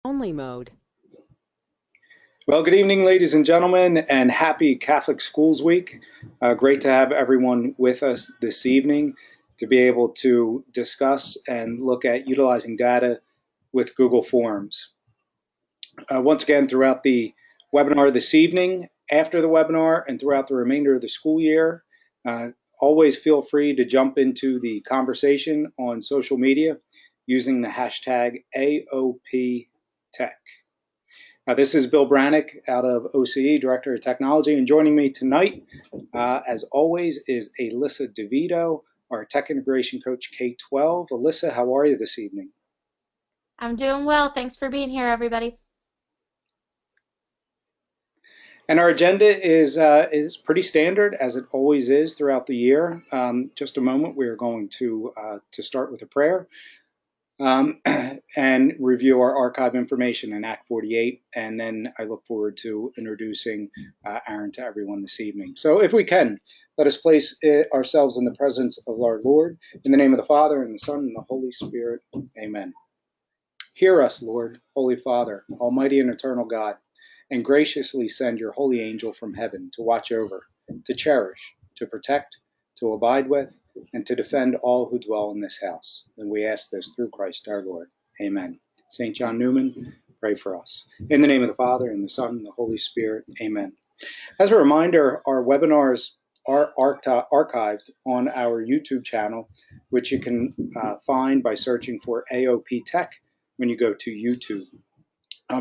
Only mode. Well, good evening, ladies and gentlemen, and happy Catholic Schools Week. Great to have everyone with us this evening to be able to discuss and look at utilizing data with Google Forms. Once again, throughout the webinar this evening, after the webinar, and throughout the remainder of the school year, uh, always feel free to jump into the conversation on social media using the hashtag AOPTech. This is Bill Brannick out of OCE, Director of Technology, and joining me tonight, as always, is Alyssa DeVito, our Tech Integration Coach K-12. Alyssa, how are you this evening? I'm doing well. Thanks for being here, everybody. And our agenda is pretty standard, as it always is throughout the year. Just a moment, we are going to start with a prayer. And review our archive information in Act 48, and then I look forward to introducing Aaron to everyone this evening. So if we can, let us place ourselves in the presence of our Lord, in the name of the Father, and the Son, and the Holy Spirit. Amen. Hear us, Lord, Holy Father, Almighty and eternal God, and graciously send your holy angel from heaven to watch over, to cherish, to protect, to abide with, and to defend all who dwell in this house. And we ask this through Christ our Lord. Amen. St. John Newman, pray for us. In the name of the Father, and the Son, and the Holy Spirit. Amen. As a reminder, our webinars are archived on our YouTube channel, which you can find by searching for AOP Tech when you go to YouTube.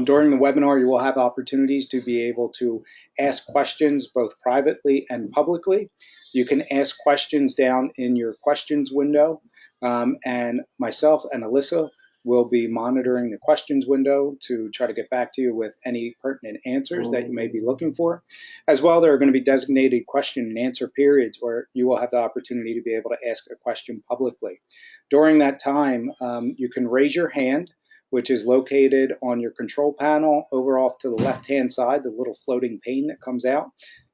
During the webinar, you will have opportunities to be able to ask questions both privately and publicly. You can ask questions down in your questions window, and myself and Alyssa will be monitoring the questions window to try to get back to you with any pertinent answers that you may be looking for. As well, there are going to be designated question and answer periods where you will have the opportunity to be able to ask a question publicly. During that time, you can raise your hand, which is located on your control panel over off to the left-hand side, the little floating pane that comes out.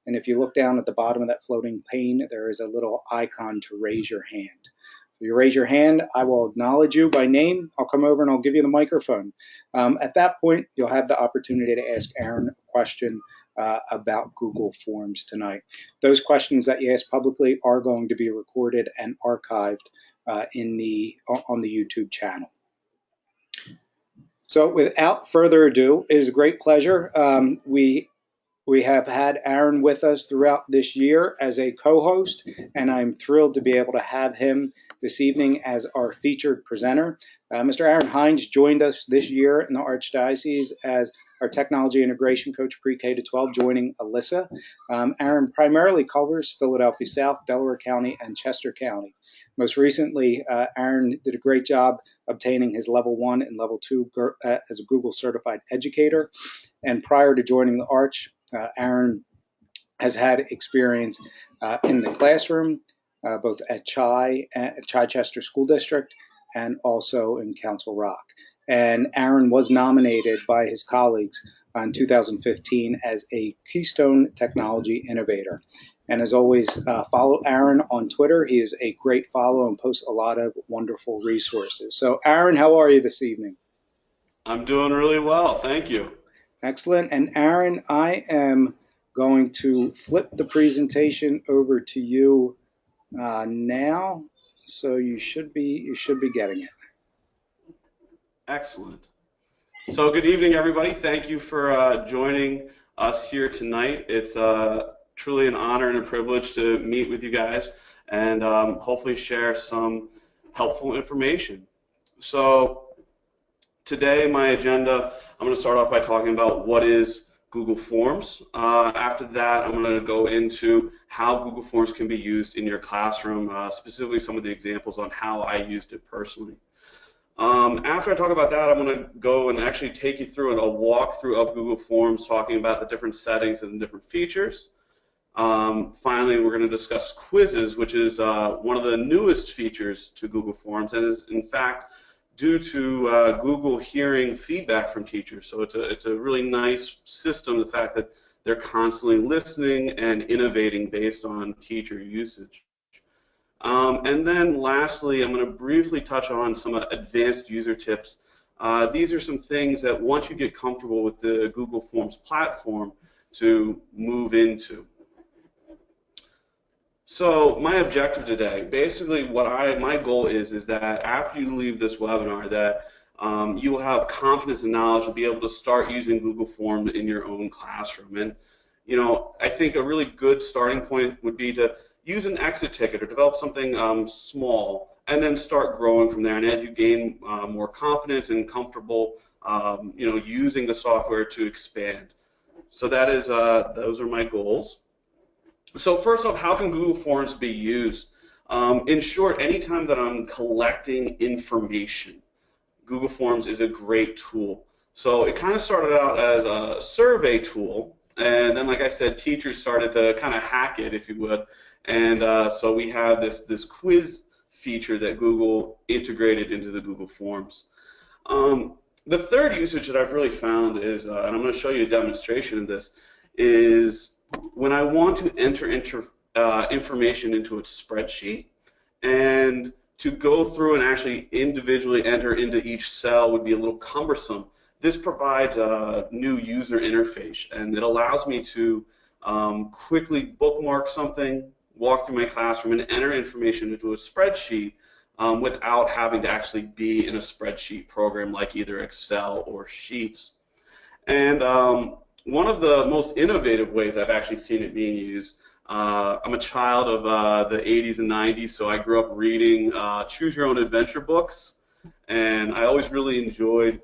And if you look down at the bottom of that floating pane, there is a little icon to raise your hand. So you raise your hand, I will acknowledge you by name. I'll come over and I'll give you the microphone. At that point, you'll have the opportunity to ask Aaron a question about Google Forms tonight. Those questions that you ask publicly are going to be recorded and archived on the YouTube channel. So without further ado, it is a great pleasure. We have had Aaron with us throughout this year as a co-host, and I'm thrilled to be able to have him this evening as our featured presenter. Mr. Aaron Heintz joined us this year in the Archdiocese as our technology integration coach pre-K to 12, joining Alyssa. Aaron primarily covers Philadelphia South, Delaware County, and Chester County. Most recently, Aaron did a great job obtaining his level 1 and level 2 as a Google certified educator. And prior to joining the Arch, Aaron has had experience in the classroom, both at Chichester School District and also in Council Rock. And Aaron was nominated by his colleagues in 2015 as a Keystone Technology Innovator. And as always, follow Aaron on Twitter. He is a great follow and posts a lot of wonderful resources. So Aaron, how are you this evening? I'm doing really well, thank you. Excellent. And Aaron, I am going to flip the presentation over to you now. So you should be getting it. Excellent. So good evening, everybody. Thank you for joining us here tonight. It's truly an honor and a privilege to meet with you guys and hopefully share some helpful information. So today, my agenda, I'm going to start off by talking about what is Google Forms. After that, I'm going to go into how Google Forms can be used in your classroom, specifically some of the examples on how I used it personally. After I talk about that, I'm going to go and actually take you through a walkthrough of Google Forms, talking about the different settings and the different features. Finally, we're going to discuss quizzes, which is one of the newest features to Google Forms, and is in fact due to Google hearing feedback from teachers. So it's a really nice system, the fact that they're constantly listening and innovating based on teacher usage. And then lastly, I'm going to briefly touch on some advanced user tips these are some things that once you get comfortable with the Google Forms platform to move into. So my objective today, basically my goal is that after you leave this webinar that you will have confidence and knowledge to be able to start using Google Forms in your own classroom. And I think a really good starting point would be to use an exit ticket or develop something small and then start growing from there. And as you gain more confidence and comfortable, using the software to expand. So that is those are my goals. So first off, how can Google Forms be used? In short, anytime that I'm collecting information, Google Forms is a great tool. So it kind of started out as a survey tool, and then, like I said, teachers started to kind of hack it, if you would, and so we have this quiz feature that Google integrated into the Google Forms. The third usage that I've really found is, and I'm going to show you a demonstration of this, is when I want to enter information into a spreadsheet, and to go through and actually individually enter into each cell would be a little cumbersome. This provides a new user interface, and it allows me to quickly bookmark something, walk through my classroom, and enter information into a spreadsheet without having to actually be in a spreadsheet program like either Excel or Sheets. And one of the most innovative ways I've actually seen it being used, I'm a child of the 80s and 90s, so I grew up reading Choose Your Own Adventure books, and I always really enjoyed,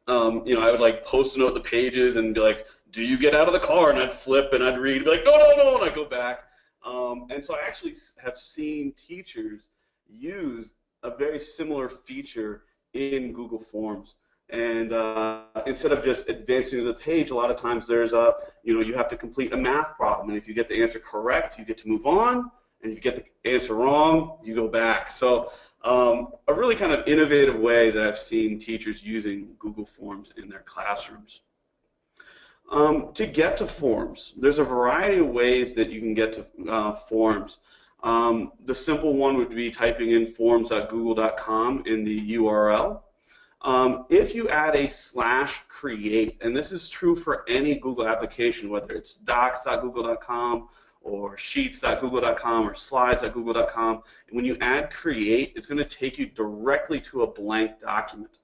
I would like post note the pages and be like, do you get out of the car? And I'd flip and I'd read, be like, no, no, no, and I'd go back. And so I actually have seen teachers use a very similar feature in Google Forms. And instead of just advancing to the page, a lot of times there's you have to complete a math problem, and if you get the answer correct, you get to move on, and if you get the answer wrong, you go back. So a really kind of innovative way that I've seen teachers using Google Forms in their classrooms. To get to Forms, there's a variety of ways that you can get to Forms. The simple one would be typing in forms.google.com in the URL. If you add a /create, and this is true for any Google application, whether it's docs.google.com or sheets.google.com or slides.google.com, and when you add create, it's going to take you directly to a blank document.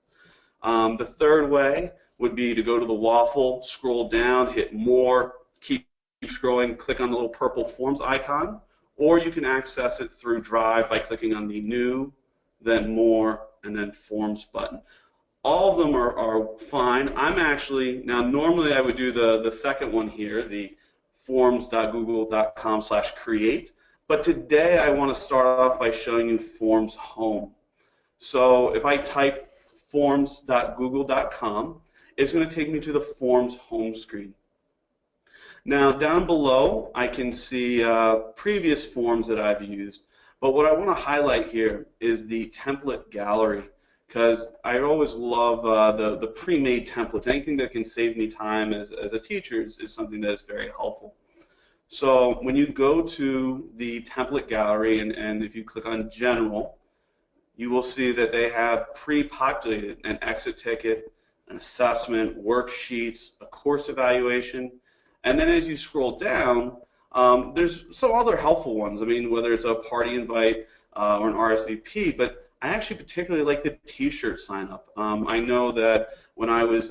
The third way would be to go to the waffle, scroll down, hit more, keep scrolling, click on the little purple Forms icon, or you can access it through Drive by clicking on the New, then More, and then Forms button. All of them are fine. I'm actually, now normally I would do the second one here, the forms.google.com/create, but today I want to start off by showing you Forms Home. So if I type forms.google.com, it's going to take me to the Forms home screen. Now down below I can see previous forms that I've used, but what I want to highlight here is the template gallery, because I always love the pre-made templates. Anything that can save me time as a teacher is something that is very helpful. So when you go to the template gallery and if you click on General, you will see that they have pre-populated an exit ticket, an assessment, worksheets, a course evaluation, and then as you scroll down, there's some other helpful ones. I mean, whether it's a party invite or an RSVP, but I actually particularly like the T-shirt sign up. I know that when I was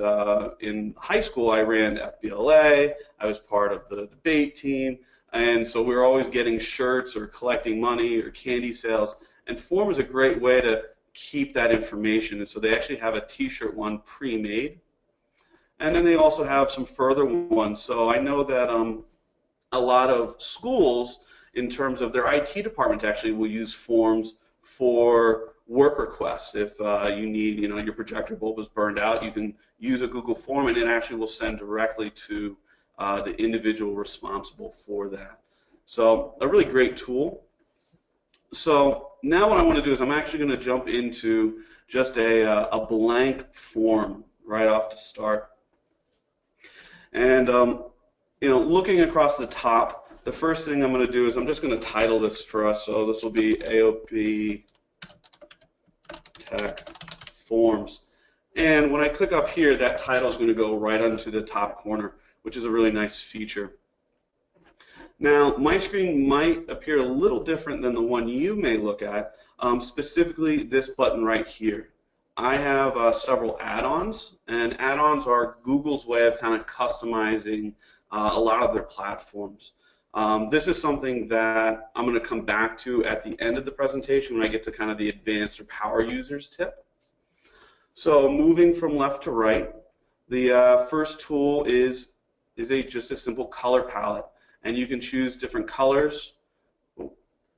in high school, I ran FBLA, I was part of the debate team, and so we were always getting shirts or collecting money or candy sales, and Form is a great way to keep that information, and so they actually have a T-shirt one pre-made. And then they also have some further ones. So I know that a lot of schools, in terms of their IT department, actually will use Forms for work requests. If you need, your projector bulb is burned out, you can use a Google form and it actually will send directly to the individual responsible for that. So a really great tool. So now what I want to do is I'm actually going to jump into just a blank form right off to start. And looking across the top, the first thing I'm going to do is I'm just going to title this for us. So this will be AOP Tech Forms. And when I click up here, that title is going to go right onto the top corner, which is a really nice feature. Now, my screen might appear a little different than the one you may look at, specifically this button right here. I have several add-ons, and add-ons are Google's way of kind of customizing a lot of their platforms. This is something that I'm going to come back to at the end of the presentation when I get to kind of the advanced or power users tip. So moving from left to right, the first tool is just a simple color palette, and you can choose different colors. Oh,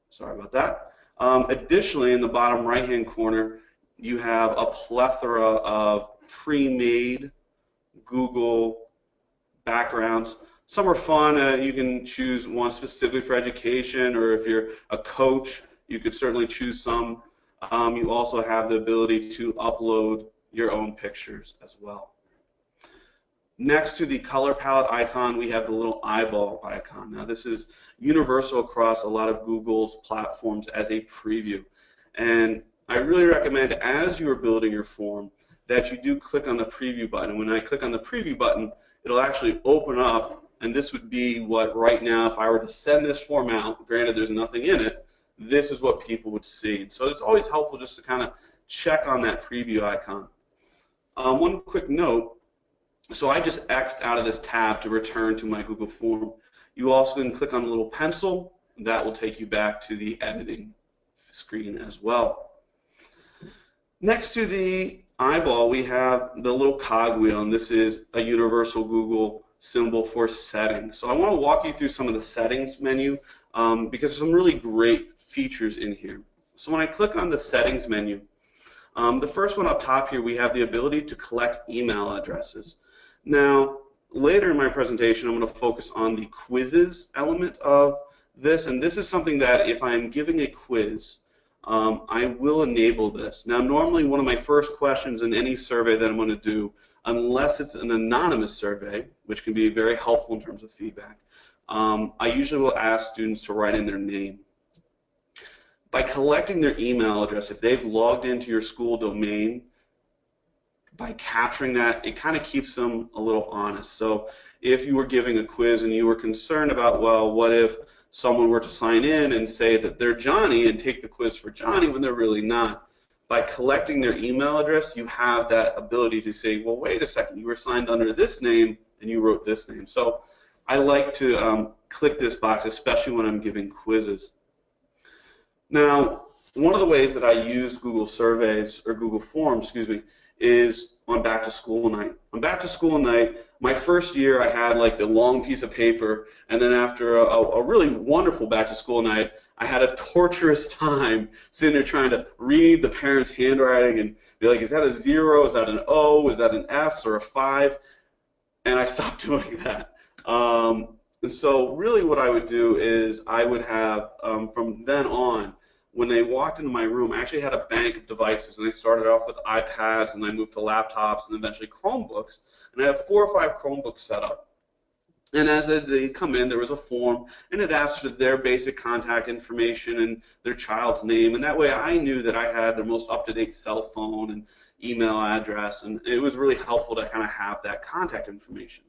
sorry about that. Additionally, in the bottom right-hand corner, you have a plethora of pre-made Google backgrounds. Some are fun. You can choose one specifically for education, or if you're a coach, you could certainly choose some. You also have the ability to upload your own pictures as well. Next to the color palette icon, we have the little eyeball icon. Now, this is universal across a lot of Google's platforms as a preview. And I really recommend, as you are building your form, that you do click on the preview button. When I click on the preview button, it'll actually open up, and this would be what right now, if I were to send this form out, granted there's nothing in it, this is what people would see. So it's always helpful just to kind of check on that preview icon. One quick note, so I just X'd out of this tab to return to my Google form. You also can click on the little pencil. That will take you back to the editing screen as well. Next to the eyeball, we have the little cogwheel, and this is a universal Google symbol for settings. So I want to walk you through some of the settings menu because there's some really great features in here. So when I click on the settings menu, the first one up top here, we have the ability to collect email addresses. Now, later in my presentation, I'm going to focus on the quizzes element of this, and this is something that if I'm giving a quiz, I will enable this. Now, normally one of my first questions in any survey that I'm going to do, unless it's an anonymous survey, which can be very helpful in terms of feedback, I usually will ask students to write in their name. By collecting their email address, if they've logged into your school domain, by capturing that, it kind of keeps them a little honest. So if you were giving a quiz and you were concerned about, well, what if someone were to sign in and say that they're Johnny and take the quiz for Johnny when they're really not, by collecting their email address, you have that ability to say, well, wait a second, you were signed under this name and you wrote this name. So I like to click this box, especially when I'm giving quizzes. Now, one of the ways that I use Google Surveys, or Google Forms, excuse me, is on back to school night. On back to school night, my first year I had like the long piece of paper, and then after a really wonderful back to school night, I had a torturous time sitting there trying to read the parents' handwriting and be like, is that a 0, is that an O, is that an S or a 5? And I stopped doing that. And so really what I would do is I would have, from then on, when they walked into my room, I actually had a bank of devices, and I started off with iPads, and I moved to laptops, and eventually Chromebooks, and I have 4 or 5 Chromebooks set up. And as they come in, there was a form, and it asked for their basic contact information and their child's name, and that way I knew that I had their most up-to-date cell phone and email address, and it was really helpful to kind of have that contact information.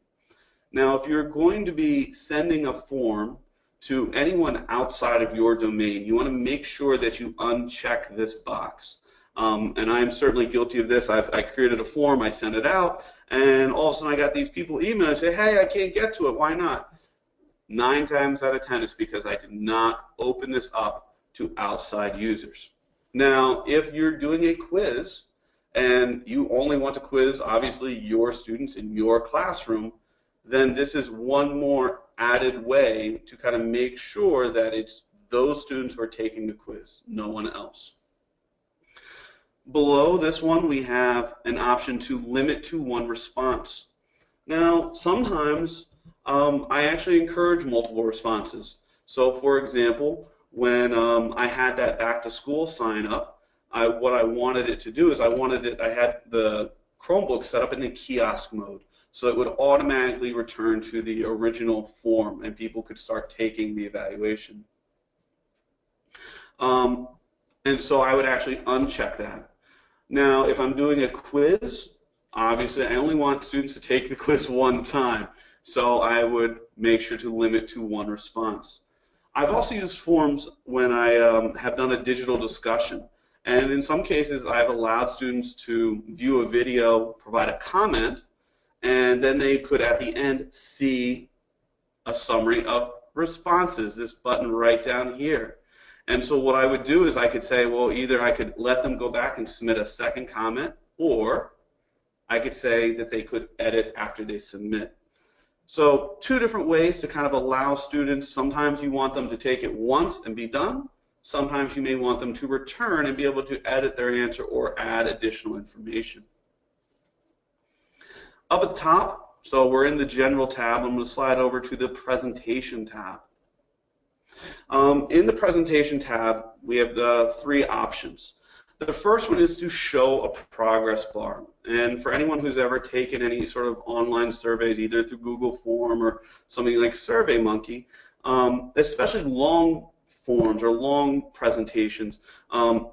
Now, if you're going to be sending a form to anyone outside of your domain, you want to make sure that you uncheck this box. And I'm certainly guilty of this. I created a form, I sent it out, and all of a sudden I got these people email and say, hey, I can't get to it, why not? 9 times out of 10 it's because I did not open this up to outside users. Now, if you're doing a quiz and you only want to quiz, obviously, your students in your classroom, then this is one more added way to kind of make sure that it's those students who are taking the quiz, no one else. Below this one, we have an option to limit to 1 response. Now, sometimes I actually encourage multiple responses. So, for example, when I had that back to school sign up, what I wanted it to do is I had the Chromebook set up in the kiosk mode. So it would automatically return to the original form, and people could start taking the evaluation. And so I would actually uncheck that. Now, if I'm doing a quiz, obviously I only want students to take the quiz one time, so I would make sure to limit to one response. I've also used forms when I have done a digital discussion, and in some cases I've allowed students to view a video, provide a comment, and then they could at the end see a summary of responses, this button right down here. And so what I would do is I could say, well, either I could let them go back and submit a second comment, or I could say that they could edit after they submit. So two different ways to kind of allow students. Sometimes you want them to take it once and be done. Sometimes you may want them to return and be able to edit their answer or add additional information. Up at the top, so we're in the General tab. I'm going to slide over to the Presentation tab. In the Presentation tab, we have the three options. The first one is to show a progress bar. And for anyone who's ever taken any sort of online surveys, either through Google Form or something like SurveyMonkey, especially long forms or long presentations,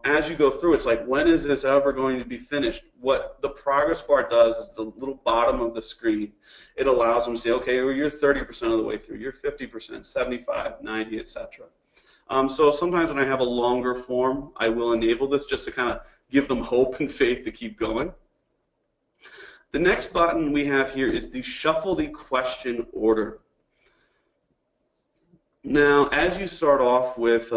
as you go through, it's like, when is this ever going to be finished? What the progress bar does is the little bottom of the screen, it allows them to say, okay, well, you're 30% of the way through, you're 50%, 75, 90, etc. So sometimes when I have a longer form, I will enable this just to kind of give them hope and faith to keep going. The next button we have here is to shuffle the question order. Now, as you start off with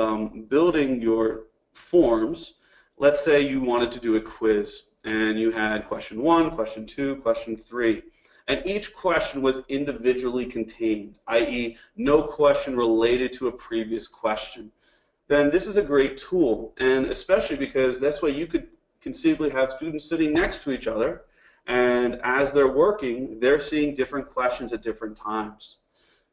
building your forms, let's say you wanted to do a quiz, and you had question 1, question 2, question 3. And each question was individually contained, i.e. no question related to a previous question. Then this is a great tool, and especially because that's why you could conceivably have students sitting next to each other, and as they're working, they're seeing different questions at different times.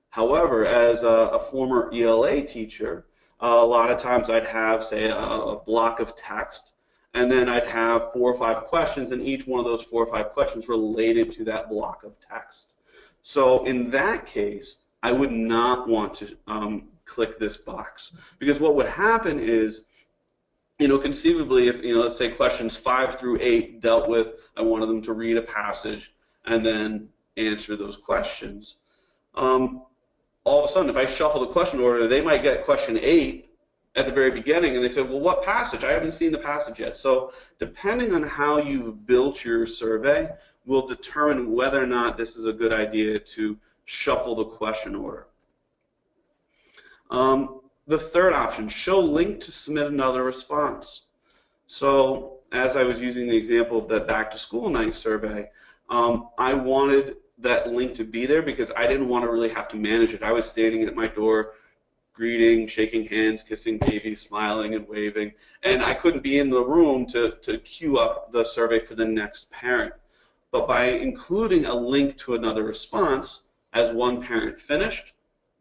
However, as a former ELA teacher, a lot of times I'd have, say, a block of text, and then I'd have 4 or 5 questions, and each one of those 4 or 5 questions related to that block of text. So in that case, I would not want to click this box, because what would happen is, conceivably, if, let's say questions 5 through 8 dealt with, I wanted them to read a passage and then answer those questions. All of a sudden, if I shuffle the question order, they might get question 8 at the very beginning, and they say, well, what passage? I haven't seen the passage yet. So depending on how you've built your survey will determine whether or not this is a good idea to shuffle the question order. The third option, show link to submit another response. So as I was using the example of the back to school night survey, I wanted that link to be there because I didn't want to really have to manage it. I was standing at my door, greeting, shaking hands, kissing babies, smiling and waving, and I couldn't be in the room to queue up the survey for the next parent. But by including a link to another response, as one parent finished,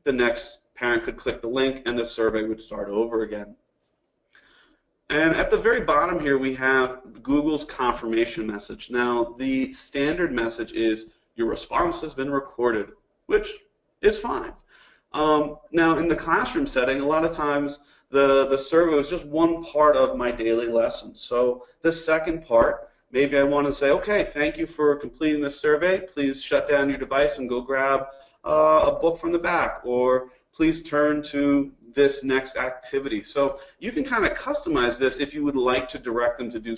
the next parent could click the link and the survey would start over again. And at the very bottom here we have Google's confirmation message. Now the standard message is your response has been recorded, which is fine. Now in the classroom setting, a lot of times the survey was just one part of my daily lesson. So the second part, maybe I want to say, okay, thank you for completing this survey. Please shut down your device and go grab a book from the back, or please turn to this next activity. So you can kind of customize this if you would like to direct them to do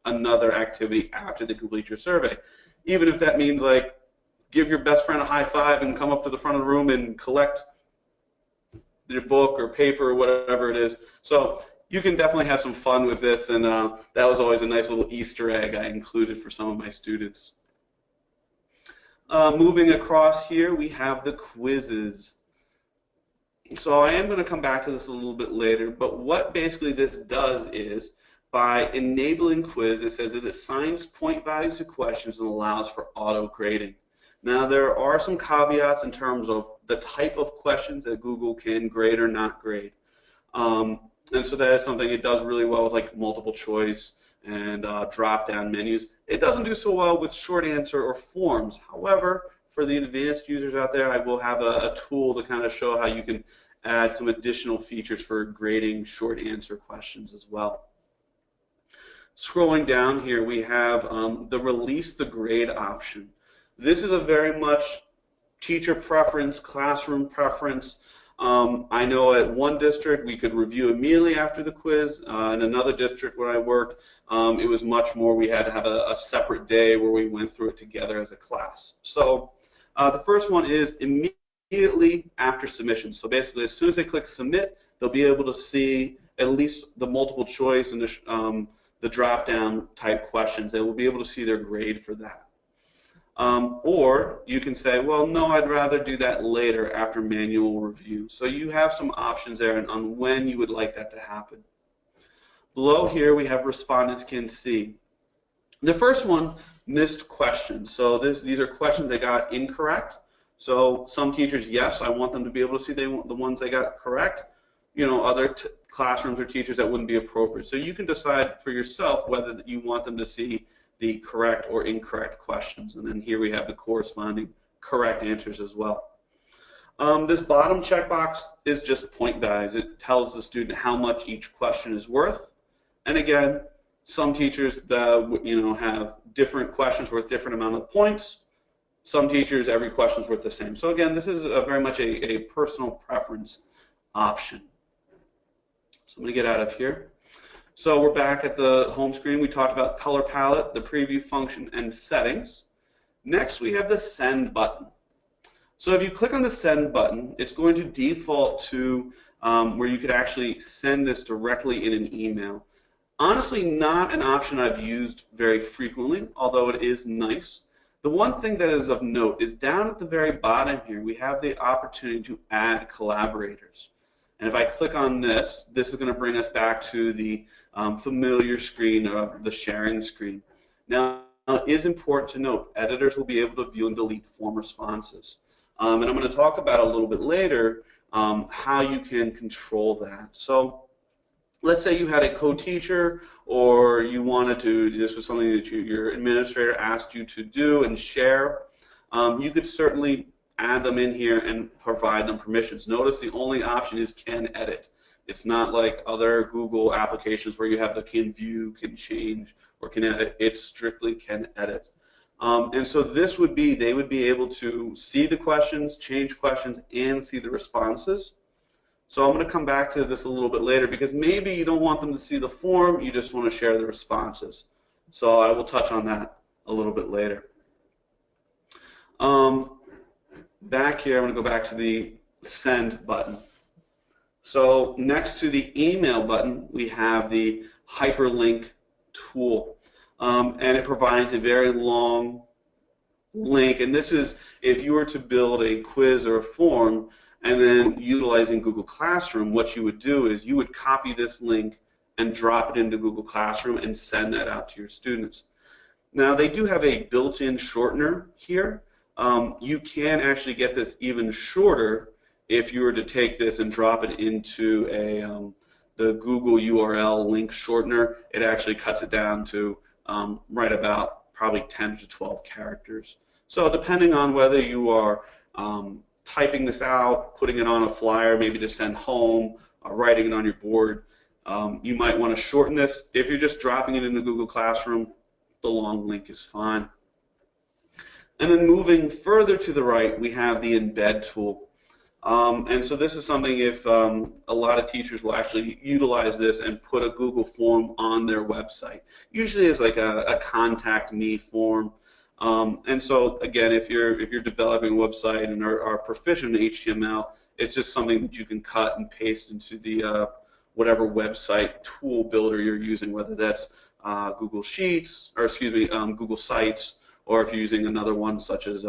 another activity after they complete your survey. Even if that means like give your best friend a high five and come up to the front of the room and collect your book or paper or whatever it is. So you can definitely have some fun with this, and that was always a nice little Easter egg I included for some of my students. Moving across here, we have the quizzes. So I am going to come back to this a little bit later, but what basically this does is, by enabling quiz, it says it assigns point values to questions and allows for auto grading. Now there are some caveats in terms of the type of questions that Google can grade or not grade. And so that is something it does really well with, like multiple choice and drop-down menus. It doesn't do so well with short answer or forms. However, for the advanced users out there, I will have a tool to kind of show how you can add some additional features for grading short answer questions as well. Scrolling down here, we have the release the grade option. This is a very much teacher preference, classroom preference. I know at one district we could review immediately after the quiz. In another district where I worked, it was much more, we had to have a separate day where we went through it together as a class. So the first one is immediately after submission. So basically, as soon as they click submit, they'll be able to see at least the multiple choice and the drop-down type questions. They will be able to see their grade for that. Or you can say, well, no, I'd rather do that later after manual review. So you have some options there on when you would like that to happen. Below here, we have respondents can see. The first one, missed questions. So these are questions they got incorrect. So some teachers, yes, I want them to be able to see the ones they got correct. You know, other classrooms or teachers that wouldn't be appropriate. So you can decide for yourself whether you want them to see the correct or incorrect questions. And then here we have the corresponding correct answers as well. This bottom checkbox is just point values. It tells the student how much each question is worth. And again, some teachers that have different questions worth different amount of points. Some teachers, every question is worth the same. So again, this is very much a personal preference option. So I'm going to get out of here. So we're back at the home screen. We talked about color palette, the preview function, and settings. Next, we have the send button. So if you click on the send button, it's going to default to where you could actually send this directly in an email. Honestly, not an option I've used very frequently, although it is nice. The one thing that is of note is down at the very bottom here, we have the opportunity to add collaborators. And if I click on this, this is going to bring us back to the familiar screen of the sharing screen. Now, it is important to note, editors will be able to view and delete form responses. And I'm going to talk about a little bit later how you can control that. So let's say you had a co-teacher or you wanted to, this was something that your administrator asked you to do and share. You could certainly add them in here and provide them permissions. Notice the only option is can edit. It's not like other Google applications where you have the can view, can change, or can edit. It's strictly can edit. And so this would be, they would be able to see the questions, change questions, and see the responses. So I'm going to come back to this a little bit later because maybe you don't want them to see the form, you just want to share the responses. So I will touch on that a little bit later. Back here, I'm going to go back to the send button. So next to the email button, we have the hyperlink tool. And it provides a very long link. And this is if you were to build a quiz or a form and then utilizing Google Classroom, what you would do is you would copy this link and drop it into Google Classroom and send that out to your students. Now, they do have a built-in shortener here. You can actually get this even shorter if you were to take this and drop it into the Google URL link shortener. It actually cuts it down to right about probably 10 to 12 characters. So depending on whether you are typing this out, putting it on a flyer maybe to send home, or writing it on your board, you might want to shorten this. If you're just dropping it into Google Classroom, the long link is fine. And then moving further to the right, we have the embed tool. And so this is something if a lot of teachers will actually utilize this and put a Google form on their website. Usually it's like a contact me form. And so again, if you're developing a website and are proficient in HTML, it's just something that you can cut and paste into the whatever website tool builder you're using, whether that's Google Sheets or Google Sites, or if you're using another one such as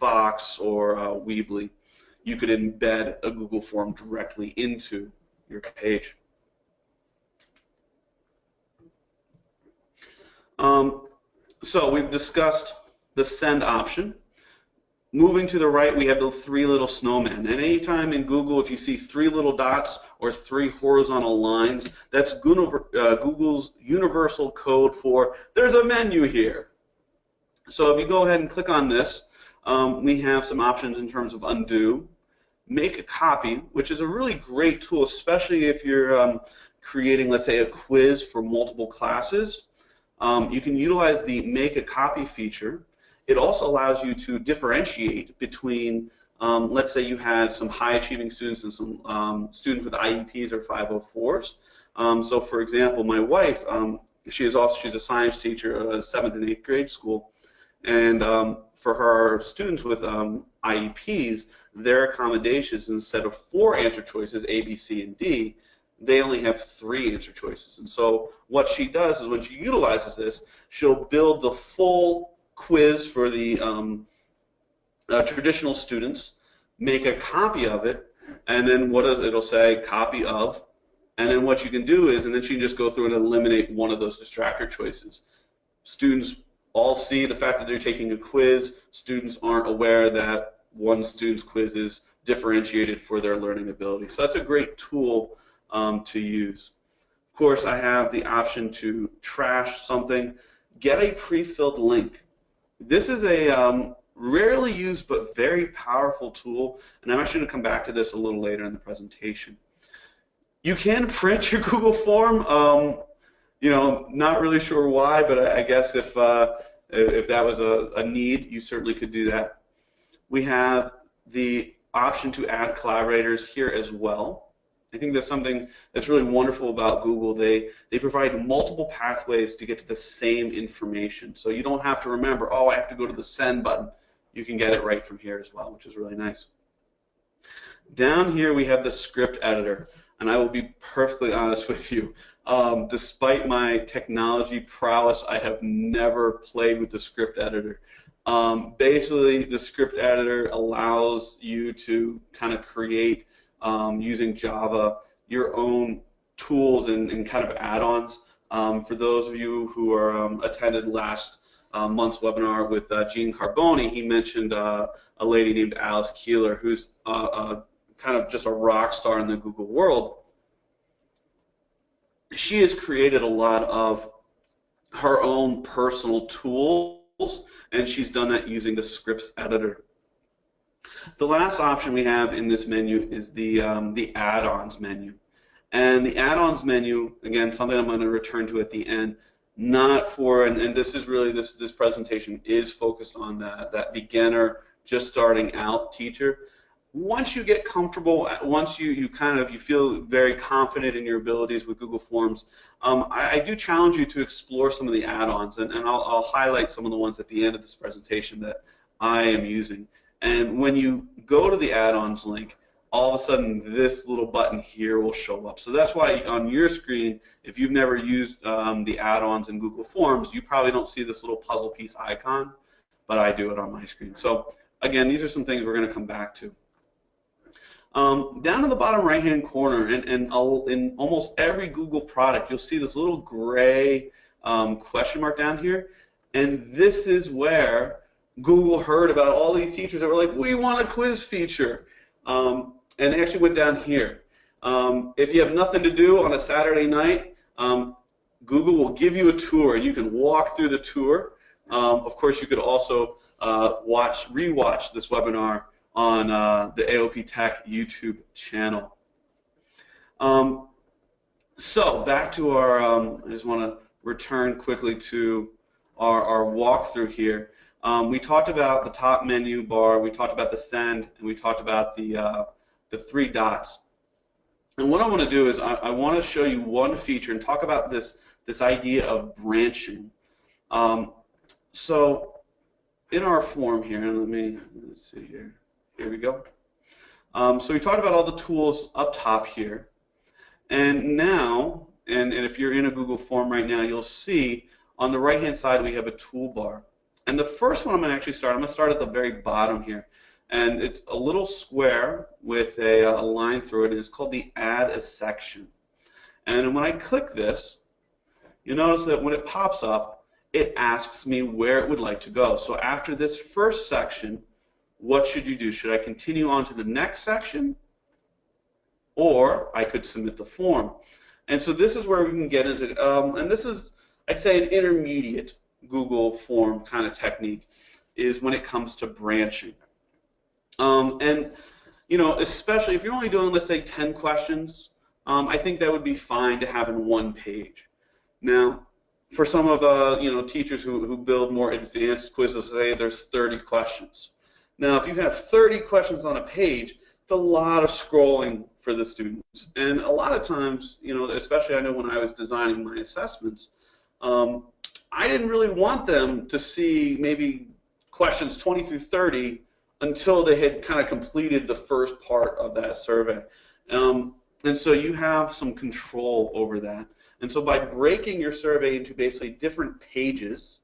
Vox or Weebly. You could embed a Google form directly into your page. So we've discussed the send option. Moving to the right, we have the three little snowmen. And anytime in Google, if you see three little dots or three horizontal lines, that's Google's universal code for there's a menu here. So if you go ahead and click on this, we have some options in terms of undo, make a copy, which is a really great tool, especially if you're creating, let's say, a quiz for multiple classes. You can utilize the make a copy feature. It also allows you to differentiate between, let's say you had some high achieving students and some students with IEPs or 504s. So for example, my wife, she's a science teacher at a 7th and 8th grade school, and for her students with IEPs, their accommodations, instead of 4 answer choices, A, B, C, and D, they only have 3 answer choices. And so what she does is when she utilizes this, she'll build the full quiz for the traditional students, make a copy of it, and then it'll say copy of, and then what you can do is, and then she can just go through and eliminate one of those distractor choices. Students all see the fact that they're taking a quiz. Students aren't aware that one student's quiz is differentiated for their learning ability. So that's a great tool to use. Of course, I have the option to trash something. Get a pre-filled link. This is a rarely used but very powerful tool, and I'm actually going to come back to this a little later in the presentation. You can print your Google form. You know, not really sure why, but I guess if that was a need, you certainly could do that. We have the option to add collaborators here as well. I think that's something that's really wonderful about Google. They provide multiple pathways to get to the same information. So you don't have to remember, oh, I have to go to the send button. You can get it right from here as well, which is really nice. Down here we have the script editor. And I will be perfectly honest with you, despite my technology prowess, I have never played with the script editor. Basically, the script editor allows you to kind of create, using Java, your own tools and kind of add-ons. For those of you who are attended last month's webinar with Gene Carboni, he mentioned a lady named Alice Keeler, who's kind of just a rock star in the Google world. She has created a lot of her own personal tools, and she's done that using the scripts editor. The last option we have in this menu is the add-ons menu. And the add-ons menu, again, something I'm going to return to at the end, not for, and this is really, this presentation is focused on that beginner, just starting out teacher. Once you get comfortable, once you feel very confident in your abilities with Google Forms, I do challenge you to explore some of the add-ons, and I'll highlight some of the ones at the end of this presentation that I am using. And when you go to the add-ons link, all of a sudden this little button here will show up. So that's why on your screen, if you've never used the add-ons in Google Forms, you probably don't see this little puzzle piece icon, but I do it on my screen. So again, these are some things we're going to come back to. Down in the bottom right-hand corner, and in almost every Google product, you'll see this little gray question mark down here, and this is where Google heard about all these teachers that were like, we want a quiz feature, and they actually went down here. If you have nothing to do on a Saturday night, Google will give you a tour, and you can walk through the tour. Of course, you could also rewatch this webinar on the AOP Tech YouTube channel. So back to our, I just want to return quickly to our walkthrough here. We talked about the top menu bar, we talked about the send, and we talked about the 3 dots. And what I want to do is I want to show you one feature and talk about this idea of branching. So in our form here, and let's see here. Here we go. So we talked about all the tools up top here. And now, and if you're in a Google form right now, you'll see on the right-hand side we have a toolbar. And the first one I'm going to actually start, I'm going to start at the very bottom here. And it's a little square with a line through it, and it's called the Add a Section. And when I click this, you'll notice that when it pops up, it asks me where it would like to go. So after this first section, what should you do? Should I continue on to the next section? Or I could submit the form. And so this is where we can get into, and this is, I'd say, an intermediate Google form kind of technique, is when it comes to branching. And, you know, especially if you're only doing, let's say, 10 questions, I think that would be fine to have in one page. Now, for some of teachers who build more advanced quizzes, say there's 30 questions. Now, if you have 30 questions on a page, it's a lot of scrolling for the students. And a lot of times, especially I know when I was designing my assessments, I didn't really want them to see maybe questions 20 through 30 until they had kind of completed the first part of that survey. And so you have some control over that. And so by breaking your survey into basically different pages,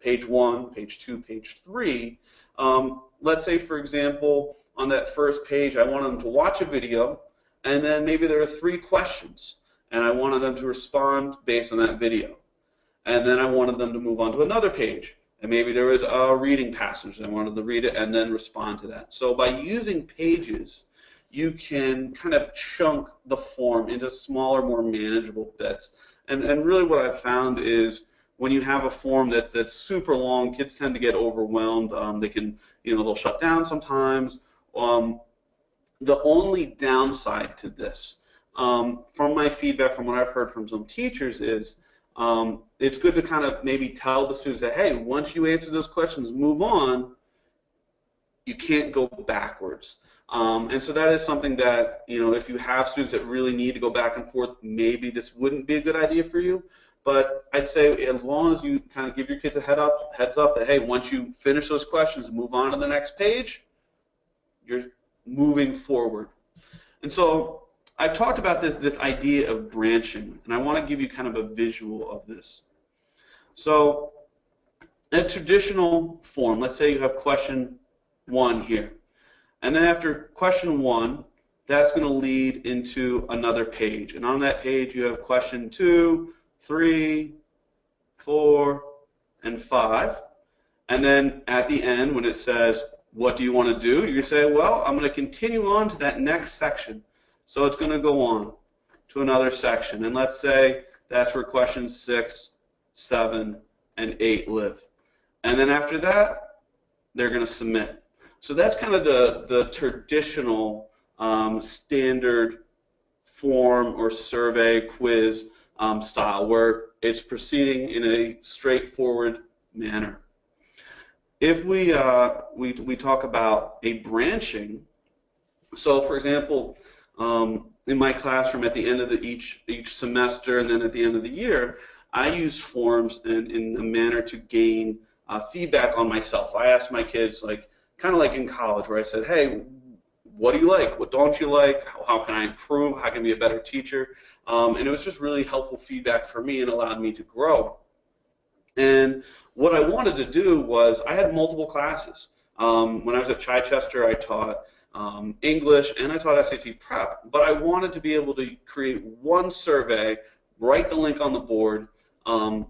page 1, page 2, page 3, let's say, for example, on that first page, I wanted them to watch a video, and then maybe there are 3 questions, and I wanted them to respond based on that video. And then I wanted them to move on to another page, and maybe there was a reading passage. I wanted them to read it and then respond to that. So by using pages, you can kind of chunk the form into smaller, more manageable bits. And really what I've found is when you have a form that's super long, kids tend to get overwhelmed. They can, they'll shut down sometimes. The only downside to this, from my feedback, from what I've heard from some teachers, is it's good to kind of maybe tell the students that, hey, once you answer those questions, move on. You can't go backwards. And so that is something that, if you have students that really need to go back and forth, maybe this wouldn't be a good idea for you. But I'd say as long as you kind of give your kids a heads up that, hey, once you finish those questions and move on to the next page, you're moving forward. And so I've talked about this idea of branching, and I want to give you kind of a visual of this. So a traditional form, let's say you have question 1 here. And then after question 1, that's going to lead into another page. And on that page, you have question 2, 3, 4, and 5. And then at the end, when it says, what do you want to do? You're going to say, well, I'm going to continue on to that next section. So it's going to go on to another section. And let's say that's where questions 6, 7, and 8 live. And then after that, they're going to submit. So that's kind of the traditional standard form or survey quiz style, where it's proceeding in a straightforward manner. If we talk about a branching, so for example, in my classroom at the end of each semester and then at the end of the year, I use forms in a manner to gain feedback on myself. I ask my kids, kind of like in college, where I said, hey, what do you like? What don't you like? How can I improve? How can I be a better teacher? And it was just really helpful feedback for me and allowed me to grow. And what I wanted to do was, I had multiple classes. When I was at Chichester, I taught English and I taught SAT prep, but I wanted to be able to create one survey, write the link on the board, and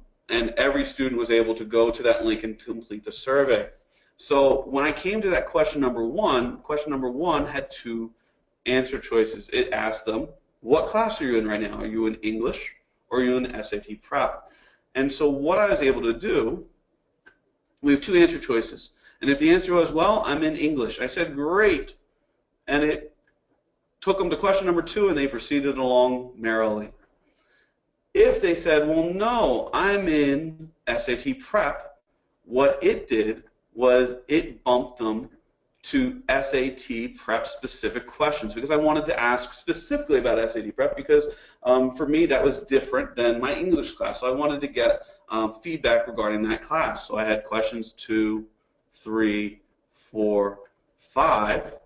every student was able to go to that link and complete the survey. So when I came to that question number one had 2 answer choices. It asked them, what class are you in right now? Are you in English or are you in SAT prep? And so what I was able to do, we have 2 answer choices. And if the answer was, well, I'm in English, I said, great. And it took them to question number 2 and they proceeded along merrily. If they said, well, no, I'm in SAT prep, what it did was it bumped them to SAT prep specific questions, because I wanted to ask specifically about SAT prep, because for me that was different than my English class. So I wanted to get feedback regarding that class. So I had questions 2, 3, 4, 5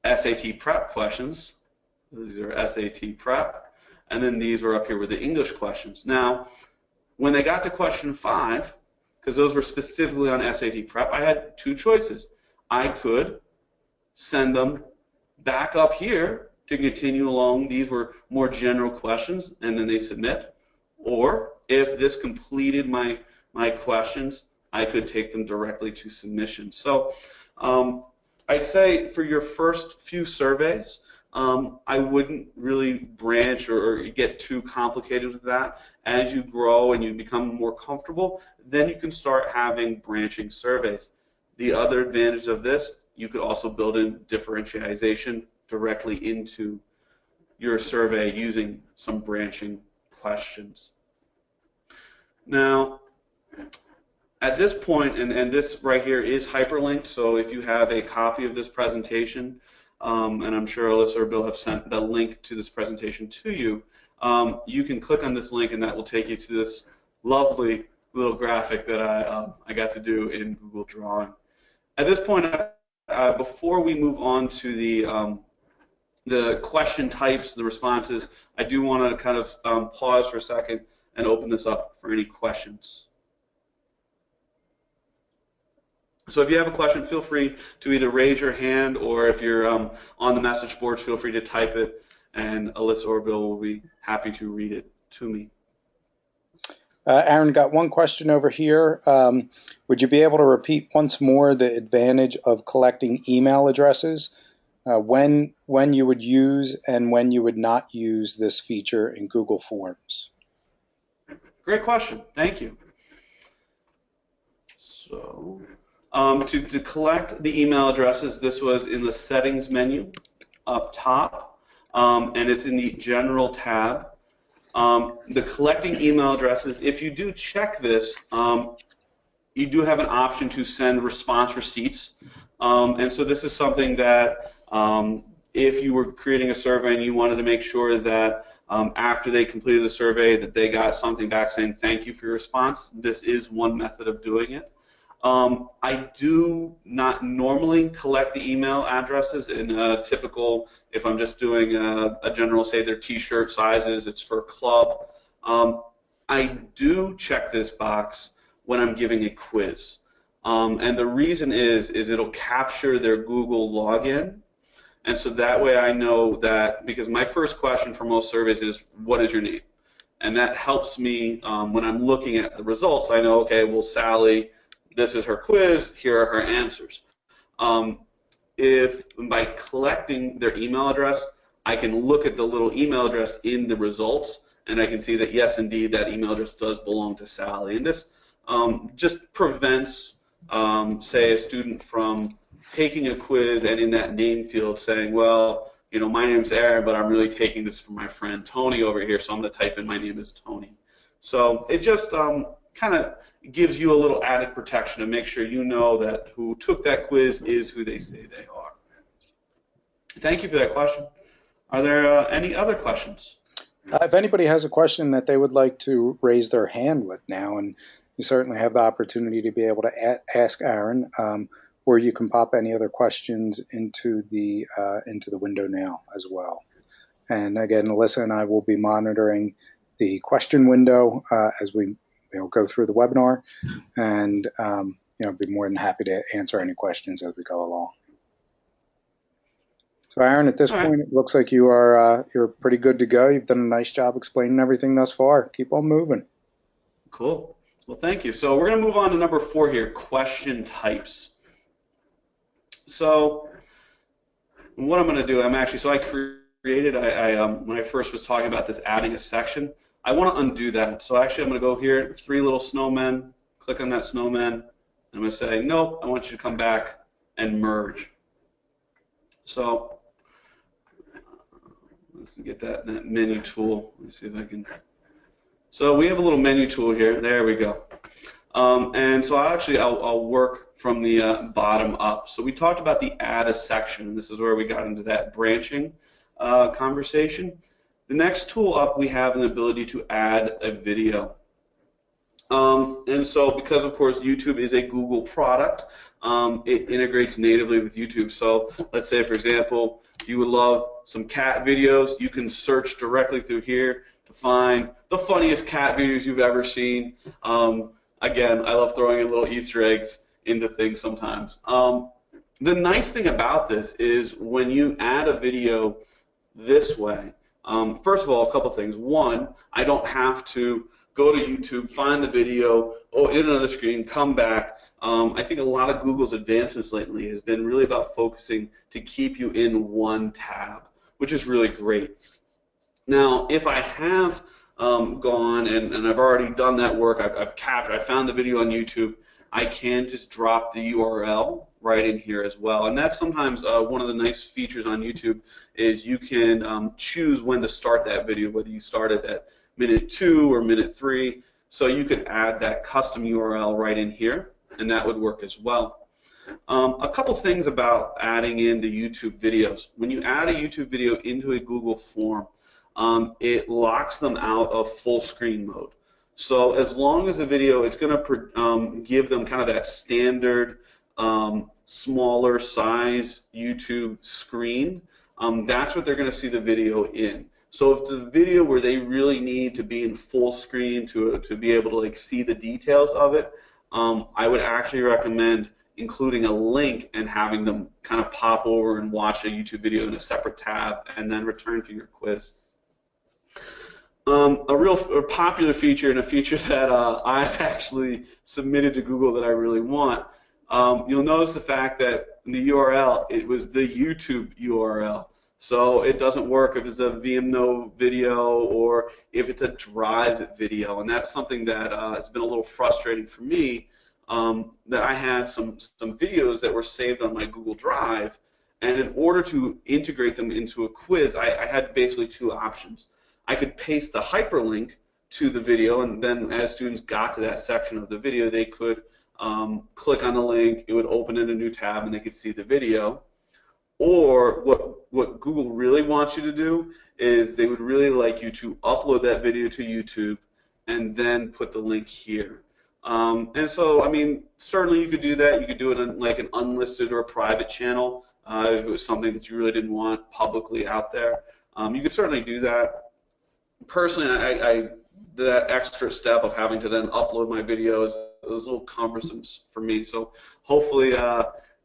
SAT prep questions. These are SAT prep. And then these were up here with the English questions. Now, when they got to question 5, because those were specifically on SAT prep, I had 2 choices. I could send them back up here to continue along. These were more general questions, and then they submit. Or if this completed my questions, I could take them directly to submission. So I'd say for your first few surveys, I wouldn't really branch or get too complicated with that. As you grow and you become more comfortable, then you can start having branching surveys. The other advantage of this, you could also build in differentiation directly into your survey using some branching questions. Now, at this point, and this right here is hyperlinked, so if you have a copy of this presentation, and I'm sure Alyssa or Bill have sent the link to this presentation to you, you can click on this link and that will take you to this lovely little graphic that I got to do in Google Drawing. At this point, before we move on to the question types, the responses, I do want to kind of pause for a second and open this up for any questions. So if you have a question, feel free to either raise your hand, or if you're on the message boards, feel free to type it, and Alyssa or Bill will be happy to read it to me. Aaron, got one question over here. Would you be able to repeat once more the advantage of collecting email addresses, when you would use and when you would not use this feature in Google Forms? Great question. Thank you. So, to collect the email addresses, this was in the settings menu up top, and it's in the general tab. The collecting email addresses, if you do check this, you do have an option to send response receipts. And so this is something that if you were creating a survey and you wanted to make sure that after they completed the survey that they got something back saying thank you for your response, this is one method of doing it. I do not normally collect the email addresses in a typical, if I'm just doing a general, say their t-shirt sizes, it's for a club. I do check this box when I'm giving a quiz. And the reason is it'll capture their Google login. And so that way I know that, because my first question for most surveys is, what is your name? And that helps me when I'm looking at the results. I know, okay, well, Sally, this is her quiz, here are her answers. If by collecting their email address, I can look at the little email address in the results, and I can see that, yes, indeed, that email address does belong to Sally. And this just prevents, say, a student from taking a quiz and in that name field saying, well, you know, my name's Aaron, but I'm really taking this from my friend Tony over here, so I'm going to type in my name is Tony. So it just kind of gives you a little added protection to make sure you know that who took that quiz is who they say they are. Thank you for that question. Are there any other questions? If anybody has a question that they would like to raise their hand with now, and you certainly have the opportunity to be able to ask Aaron, or you can pop any other questions into the window now as well. And again, Alyssa and I will be monitoring the question window as we go through the webinar, and be more than happy to answer any questions as we go along. So Aaron, at this point, it looks like you're pretty good to go. You've done a nice job explaining everything thus far. Keep on moving. Cool. Well, thank you. So we're going to move on to number 4 here, question types. So what I'm going to do, I created, when I first was talking about this adding a section, I want to undo that. So actually I'm going to go here, 3 little snowmen, click on that snowman, and I'm going to say, nope, I want you to come back and merge. So let's get that menu tool. Let me see if I can. So we have a little menu tool here. There we go. And so I'll work from the bottom up. So we talked about the add a section. This is where we got into that branching conversation. The next tool up, we have an ability to add a video. And so because, of course, YouTube is a Google product, it integrates natively with YouTube. So let's say, for example, you would love some cat videos. You can search directly through here to find the funniest cat videos you've ever seen. Again, I love throwing in little Easter eggs into things sometimes. The nice thing about this is when you add a video this way, first of all, a couple things. One, I don't have to go to YouTube, find the video, hit another screen, come back. I think a lot of Google's advancements lately has been really about focusing to keep you in one tab, which is really great. Now, if I have gone and I've already done that work, I found the video on YouTube, I can just drop the URL right in here as well. And that's sometimes one of the nice features on YouTube is you can choose when to start that video, whether you start it at minute 2 or minute 3. So you could add that custom URL right in here, and that would work as well. A couple things about adding in the YouTube videos. When you add a YouTube video into a Google form, it locks them out of full screen mode. So as long as the video, it's going to give them kind of that standard smaller size YouTube screen. That's what they're going to see the video in. So if the video where they really need to be in full screen to be able to like see the details of it, I would actually recommend including a link and having them kind of pop over and watch a YouTube video in a separate tab and then return to your quiz. A real popular feature, and a feature that I've actually submitted to Google that I really want, you'll notice the fact that the URL, it was the YouTube URL. So it doesn't work if it's a VMNO video or if it's a Drive video, and that's something that has been a little frustrating for me, that I had some videos that were saved on my Google Drive, and in order to integrate them into a quiz, I had basically two options. I could paste the hyperlink to the video, and then as students got to that section of the video, they could click on the link, it would open in a new tab, and they could see the video. Or what Google really wants you to do is they would really like you to upload that video to YouTube and then put the link here. And so, I mean, certainly you could do that. You could do it on like an unlisted or a private channel if it was something that you really didn't want publicly out there. You could certainly do that. Personally, that extra step of having to then upload my videos was a little cumbersome for me. So hopefully,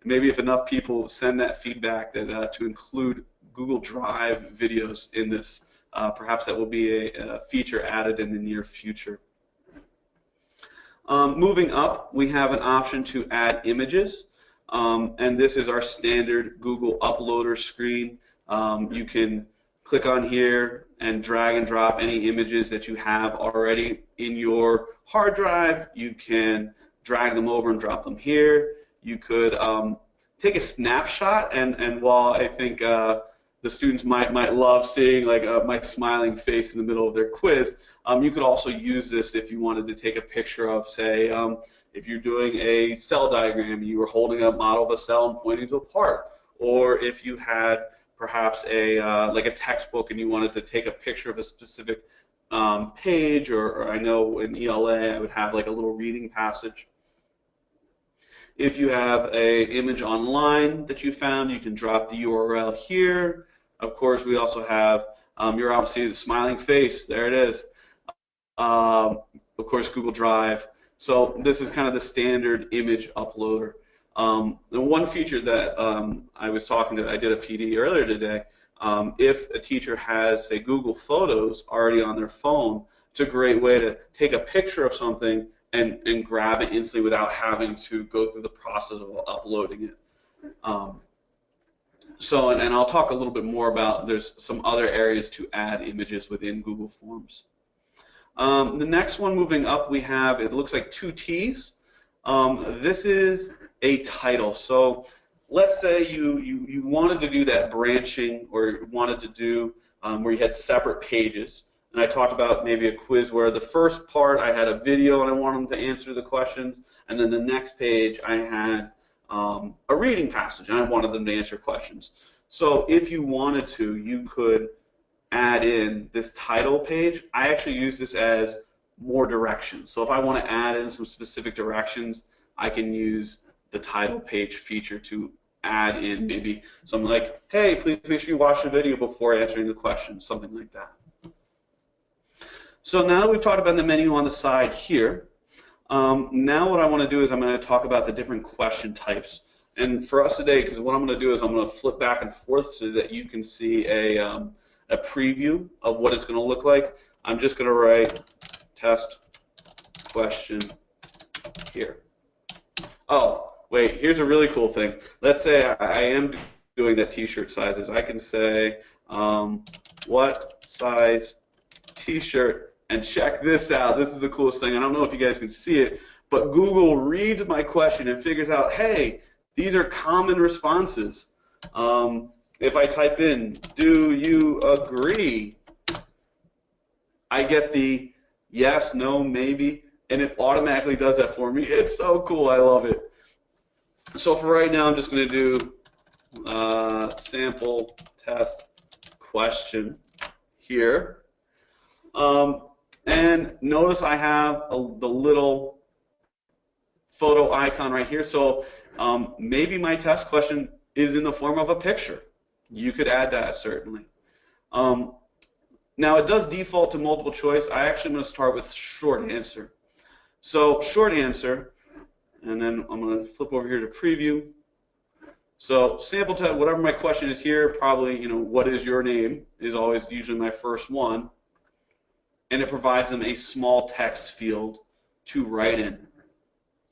maybe if enough people send that feedback that to include Google Drive videos in this, perhaps that will be a feature added in the near future. Moving up, we have an option to add images, and this is our standard Google Uploader screen. You can click on here and drag and drop any images that you have already in your hard drive. You can drag them over and drop them here. You could take a snapshot, and while I think the students might love seeing like my smiling face in the middle of their quiz, you could also use this if you wanted to take a picture of, say, if you're doing a cell diagram, you were holding a model of a cell and pointing to a part, or if you had perhaps like a textbook and you wanted to take a picture of a specific page, or I know in ELA I would have like a little reading passage. If you have an image online that you found, you can drop the URL here. Of course, we also have, you're obviously the smiling face, there it is. Of course, Google Drive. So this is kind of the standard image uploader. The one feature that I was talking to, I did a PD earlier today, if a teacher has, say, Google Photos already on their phone, it's a great way to take a picture of something and grab it instantly without having to go through the process of uploading it. And I'll talk a little bit more about, there's some other areas to add images within Google Forms. The next one moving up, we have, it looks like two T's. This is a title. So let's say you wanted to do that branching, or wanted to do where you had separate pages. And I talked about maybe a quiz where the first part I had a video and I wanted them to answer the questions, and then the next page I had a reading passage and I wanted them to answer questions. So if you wanted to, you could add in this title page. I actually use this as more directions. So if I want to add in some specific directions, I can use the title page feature to add in maybe something like, hey, please make sure you watch the video before answering the question, something like that. So now that we've talked about the menu on the side here, now what I want to do is I'm going to talk about the different question types. And for us today, because what I'm going to do is I'm going to flip back and forth so that you can see a preview of what it's going to look like. I'm just going to write test question here. Oh, wait, here's a really cool thing. Let's say I am doing that t-shirt sizes. I can say what size t-shirt, and check this out. This is the coolest thing. I don't know if you guys can see it, but Google reads my question and figures out, hey, these are common responses. If I type in, do you agree? I get the yes, no, maybe. and it automatically does that for me. It's so cool. I love it. So for right now, I'm just going to do sample test question here. And notice I have the little photo icon right here. So maybe my test question is in the form of a picture. You could add that, certainly. Now, it does default to multiple choice. I actually am going to start with short answer. So short answer, and then I'm going to flip over here to preview. So sample test, whatever my question is here, probably, what is your name is always usually my first one. And it provides them a small text field to write in.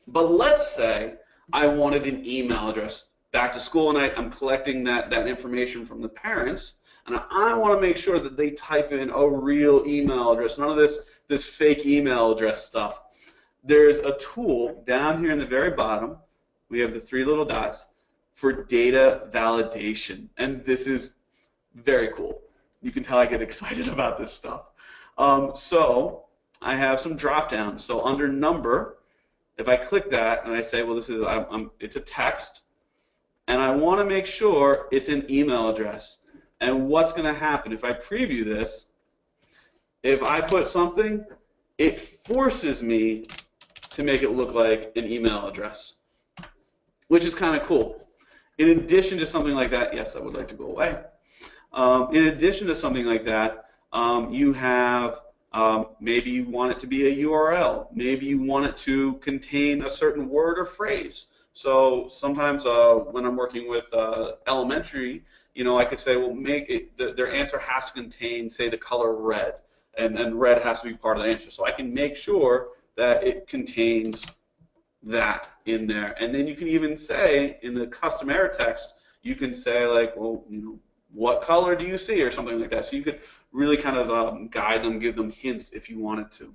But let's say I wanted an email address. Back to school, and I'm collecting that information from the parents, and I want to make sure that they type in a real email address, none of this fake email address stuff. There's a tool down here in the very bottom. We have the 3 little dots for data validation, and this is very cool. You can tell I get excited about this stuff. So I have some drop downs. So under number, if I click that and I say, well, this is it's a text, and I want to make sure it's an email address. And what's going to happen if I preview this? If I put something, it forces me to make it look like an email address, which is kind of cool. In addition to something like that, yes, I would like to go away. In addition to something like that, you have maybe you want it to be a URL. Maybe you want it to contain a certain word or phrase. So sometimes when I'm working with elementary, I could say, well, make it, their answer has to contain, say, the color red, and red has to be part of the answer. So I can make sure that it contains that in there. And then you can even say in the custom error text, you can say like, well, what color do you see, or something like that. So you could really kind of guide them, give them hints if you wanted to.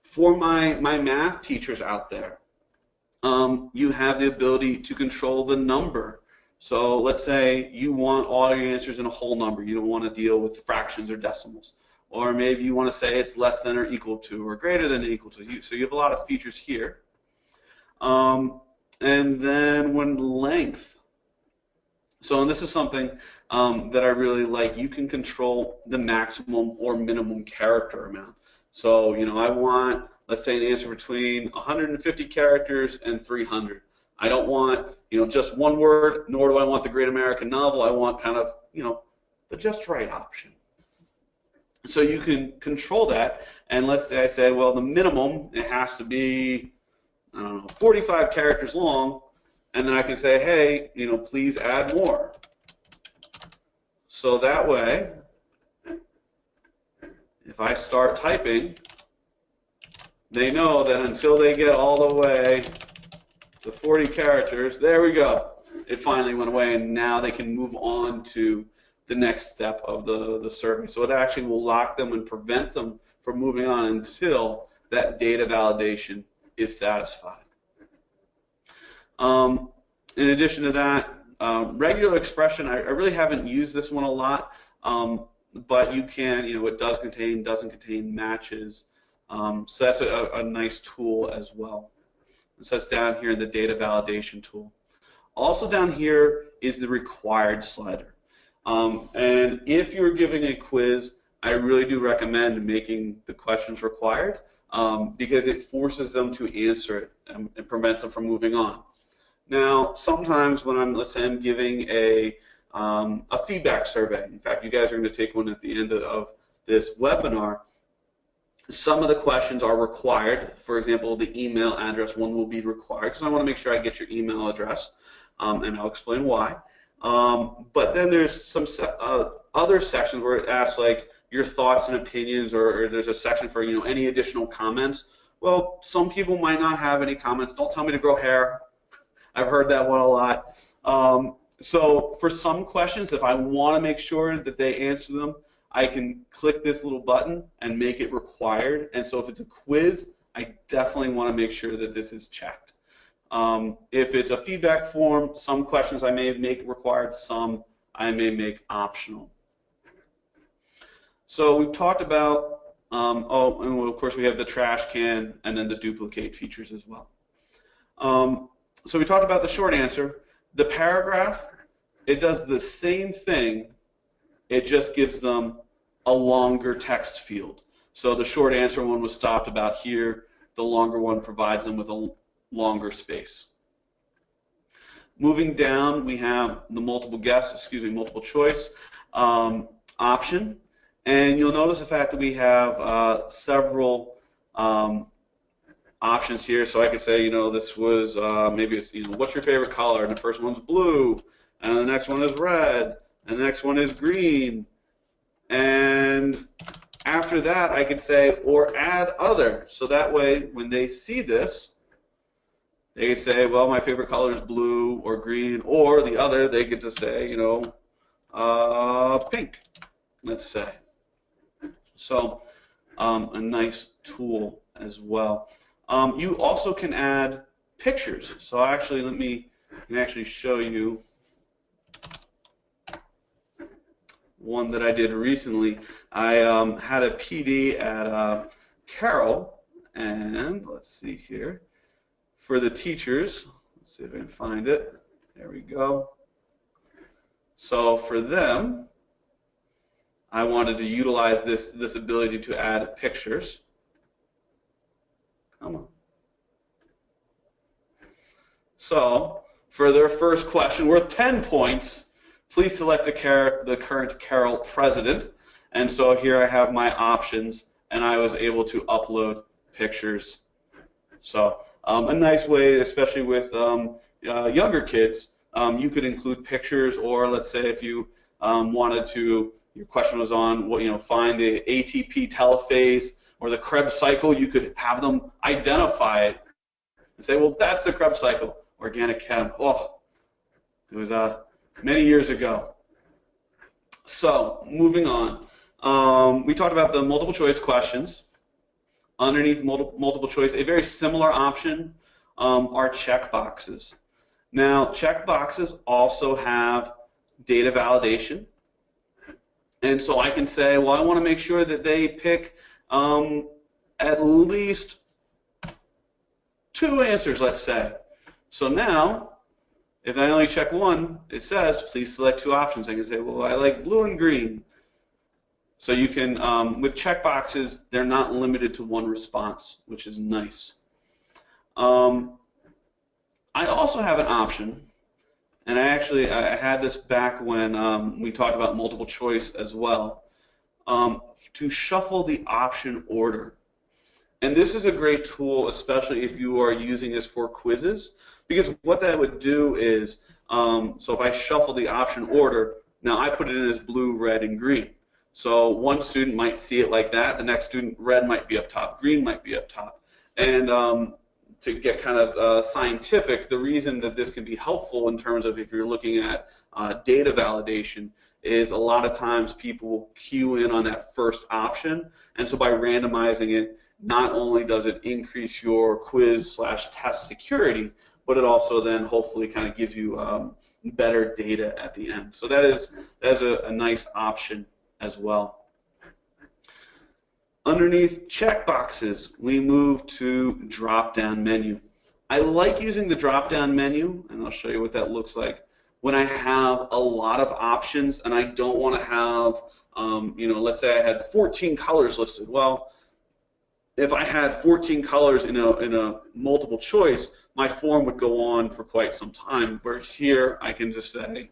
For my math teachers out there, you have the ability to control the number. So let's say you want all your answers in a whole number. You don't want to deal with fractions or decimals. Or maybe you want to say it's less than or equal to, or greater than or equal to. So you have a lot of features here. And then when length. So and this is something that I really like. You can control the maximum or minimum character amount. So, I want, let's say, an answer between 150 characters and 300. I don't want, just one word, nor do I want the Great American Novel. I want kind of, the just right option. So you can control that, and let's say I say, well, the minimum, it has to be, 45 characters long, and then I can say, hey, please add more. So that way, if I start typing, they know that until they get all the way to 40 characters, there we go. It finally went away, and now they can move on to the next step of the survey. So it actually will lock them and prevent them from moving on until that data validation is satisfied. In addition to that, regular expression, I really haven't used this one a lot, but you can, it does contain, doesn't contain matches. So that's a nice tool as well. So that's down here in the data validation tool. Also down here is the required slider. And if you're giving a quiz, I really do recommend making the questions required because it forces them to answer it and prevents them from moving on. Now, sometimes when let's say I'm giving a feedback survey, in fact, you guys are going to take one at the end of this webinar, some of the questions are required. For example, the email address one will be required because I want to make sure I get your email address, and I'll explain why. But then there's some other sections where it asks like your thoughts and opinions, or there's a section for any additional comments. Well, some people might not have any comments. Don't tell me to grow hair. I've heard that one a lot. So for some questions, if I want to make sure that they answer them, I can click this little button and make it required. And so if it's a quiz, I definitely want to make sure that this is checked. If it's a feedback form, some questions I may make required, some I may make optional. So we've talked about Oh, and of course we have the trash can and then the duplicate features as well. So we talked about the short answer. The paragraph, it does the same thing, it just gives them a longer text field. So the short answer one was stopped about here, the longer one provides them with a longer space. Moving down, we have the multiple choice option. And you'll notice the fact that we have several options here. So I could say, this was, maybe it's, what's your favorite color? And the first one's blue, and the next one is red, and the next one is green. And after that, I could say, or add other. So that way, when they see this, they could say, well, my favorite color is blue or green, or the other, they could just say, pink, let's say. So a nice tool as well. You also can add pictures. So actually, let me show you one that I did recently. I had a PD at Carroll, and let's see here. For the teachers, let's see if I can find it. There we go. So for them, I wanted to utilize this ability to add pictures. Come on. So for their first question, worth 10 points, please select the current Carroll president. And so here I have my options, and I was able to upload pictures. So a nice way, especially with younger kids, you could include pictures, or let's say if you wanted to, your question was on find the ATP telophase or the Krebs cycle, you could have them identify it and say, well, that's the Krebs cycle, organic chem. Oh, it was many years ago. So moving on, we talked about the multiple choice questions. Underneath multiple choice, a very similar option are checkboxes. Now, checkboxes also have data validation. And so I can say, well, I want to make sure that they pick at least 2 answers, let's say. So now, if I only check one, it says, please select 2 options. I can say, well, I like blue and green. So you can, with checkboxes, they're not limited to one response, which is nice. I also have an option, and I had this back when we talked about multiple choice as well, to shuffle the option order. And this is a great tool, especially if you are using this for quizzes, because what that would do is, so if I shuffle the option order, now I put it in as blue, red, and green. So one student might see it like that. The next student, red might be up top, green might be up top. And to get kind of scientific, the reason that this can be helpful in terms of if you're looking at data validation is a lot of times people will cue in on that first option. And so by randomizing it, not only does it increase your quiz/test security, but it also then hopefully kind of gives you better data at the end. So that is a nice option as well. Underneath checkboxes, we move to drop-down menu. I like using the drop-down menu, and I'll show you what that looks like, when I have a lot of options and I don't want to have, let's say I had 14 colors listed. Well, if I had 14 colors in a multiple choice, my form would go on for quite some time, whereas here I can just say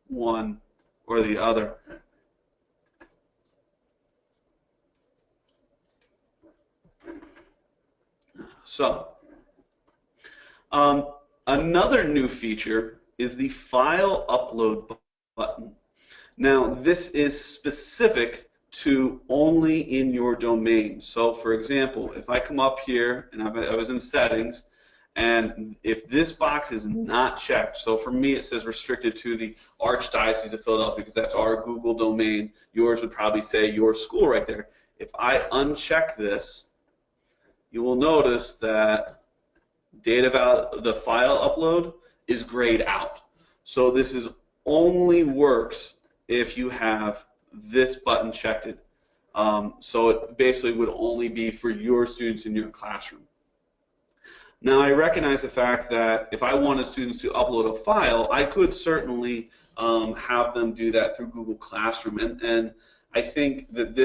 one or the other. So, another new feature is the file upload button. Now, this is specific to only in your domain. So, for example, if I come up here and I was in settings, and if this box is not checked, so for me it says restricted to the Archdiocese of Philadelphia because that's our Google domain. Yours would probably say your school right there. If I uncheck this, you will notice that the file upload is grayed out. So this is only works if you have this button checked. So it basically would only be for your students in your classroom. Now, I recognize the fact that if I wanted students to upload a file, I could certainly have them do that through Google Classroom. And I think that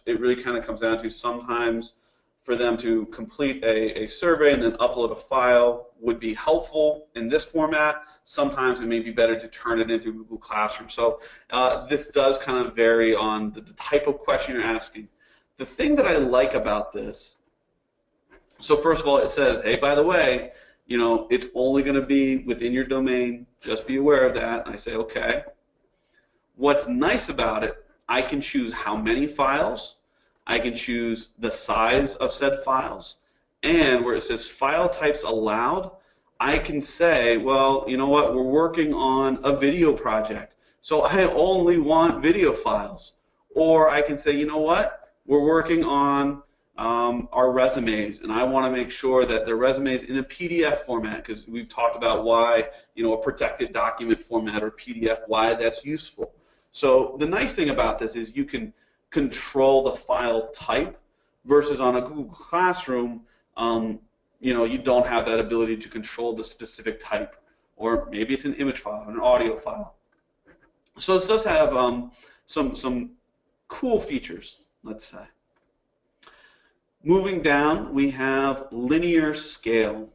it really kind of comes down to sometimes for them to complete a survey and then upload a file would be helpful in this format. Sometimes it may be better to turn it into Google Classroom. So this does kind of vary on the type of question you're asking. The thing that I like about this, so first of all, it says, hey, by the way, it's only going to be within your domain. Just be aware of that. And I say, okay. What's nice about it, I can choose how many files. I can choose the size of said files. And where it says file types allowed, I can say, well, you know what, we're working on a video project, so I only want video files. Or I can say, you know what, we're working on our resumes, and I want to make sure that the resumes in a PDF format, because we've talked about why, a protected document format or PDF, why that's useful. So the nice thing about this is you can control the file type, versus on a Google Classroom, you don't have that ability to control the specific type, or maybe it's an image file, an audio file. So this does have some cool features, let's say. Moving down, we have linear scale.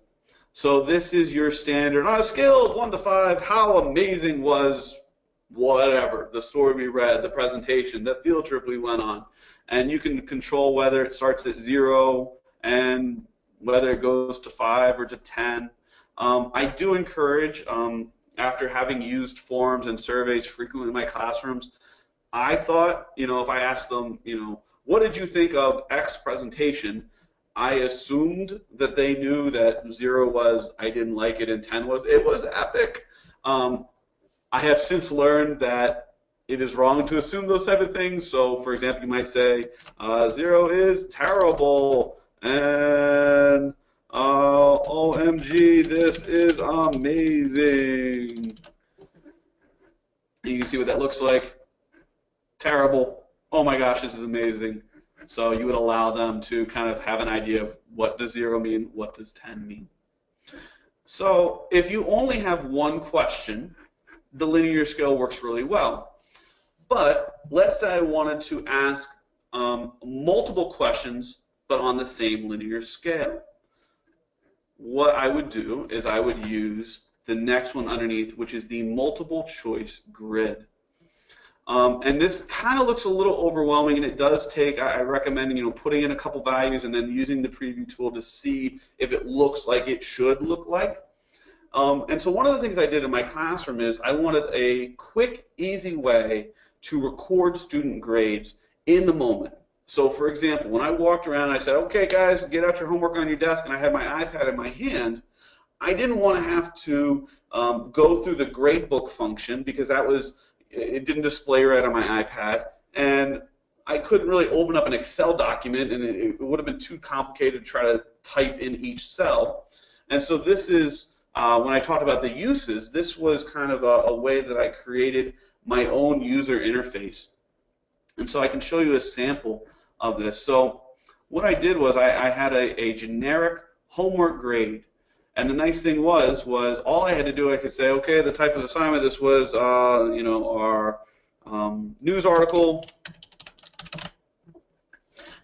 So this is your standard, on a scale of 1 to 5, how amazing was whatever, the story we read, the presentation, the field trip we went on. And you can control whether it starts at 0 and whether it goes to 5 or to 10. I do encourage, after having used forms and surveys frequently in my classrooms, I thought, if I asked them, what did you think of X presentation? I assumed that they knew that 0 was I didn't like it and 10 was it was epic. I have since learned that it is wrong to assume those type of things. So, for example, you might say 0 is terrible, and OMG, this is amazing. You can see what that looks like. Terrible. Oh my gosh, this is amazing. So you would allow them to kind of have an idea of what does 0 mean, what does 10 mean. So if you only have one question, the linear scale works really well. But let's say I wanted to ask multiple questions, but on the same linear scale. What I would do is I would use the next one underneath, which is the multiple choice grid. And this kind of looks a little overwhelming, and it does take, I recommend, putting in a couple values and then using the preview tool to see if it looks like it should look like. And so one of the things I did in my classroom is I wanted a quick, easy way to record student grades in the moment. So for example, when I walked around and I said, okay guys, get out your homework on your desk, and I had my iPad in my hand, I didn't want to have to go through the gradebook function, because it didn't display right on my iPad, and I couldn't really open up an Excel document, and it would have been too complicated to try to type in each cell. And so this is, when I talked about the uses, this was kind of a way that I created my own user interface. And so I can show you a sample of this. So what I did was I had a generic homework grade. And the nice thing was all I had to do, I could say, okay, the type of assignment, this was, our news article.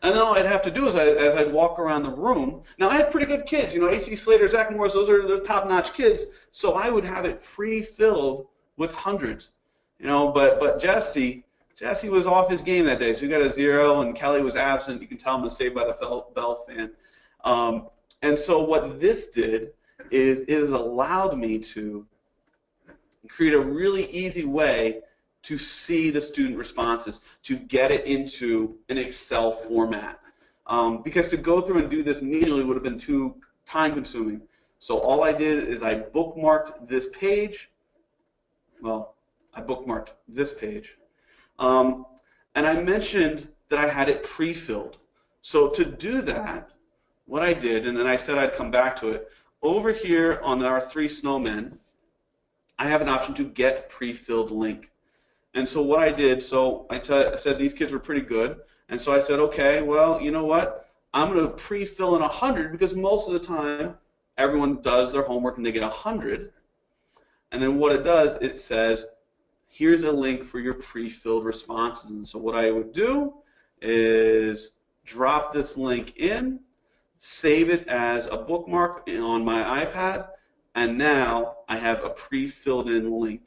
And then all I'd have to do is, as I'd walk around the room, now I had pretty good kids, A.C. Slater, Zach Morris, those are the top-notch kids, so I would have it pre-filled with hundreds, but Jesse was off his game that day, so he got a 0, and Kelly was absent. You can tell him to Saved by the Bell fan. And so what this did is it has allowed me to create a really easy way to see the student responses, to get it into an Excel format. Because to go through and do this manually would have been too time-consuming. So all I did is I bookmarked this page. Well, I bookmarked this page. And I mentioned that I had it pre-filled. So to do that, what I did, and then I said I'd come back to it, over here on our 3 snowmen, I have an option to get pre-filled link. And so what I did, I said these kids were pretty good, And so I said, okay, well, you know what? I'm going to pre-fill in 100 because most of the time everyone does their homework and they get 100. And then what it does, it says, here's a link for your pre-filled responses. And so what I would do is drop this link in, save it as a bookmark on my iPad, and now I have a pre-filled in link.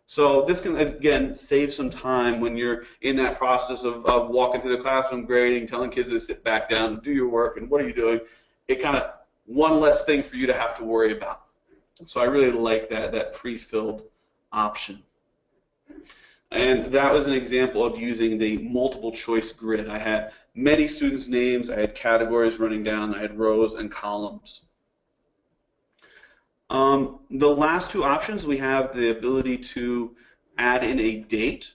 So this can, again, save some time when you're in that process of walking through the classroom, grading, telling kids to sit back down and do your work, and what are you doing? It kind of, one less thing for you to have to worry about. So I really like that pre-filled option. And that was an example of using the multiple choice grid. I had many students' names, I had categories running down, I had rows and columns. The last two options, we have the ability to add in a date.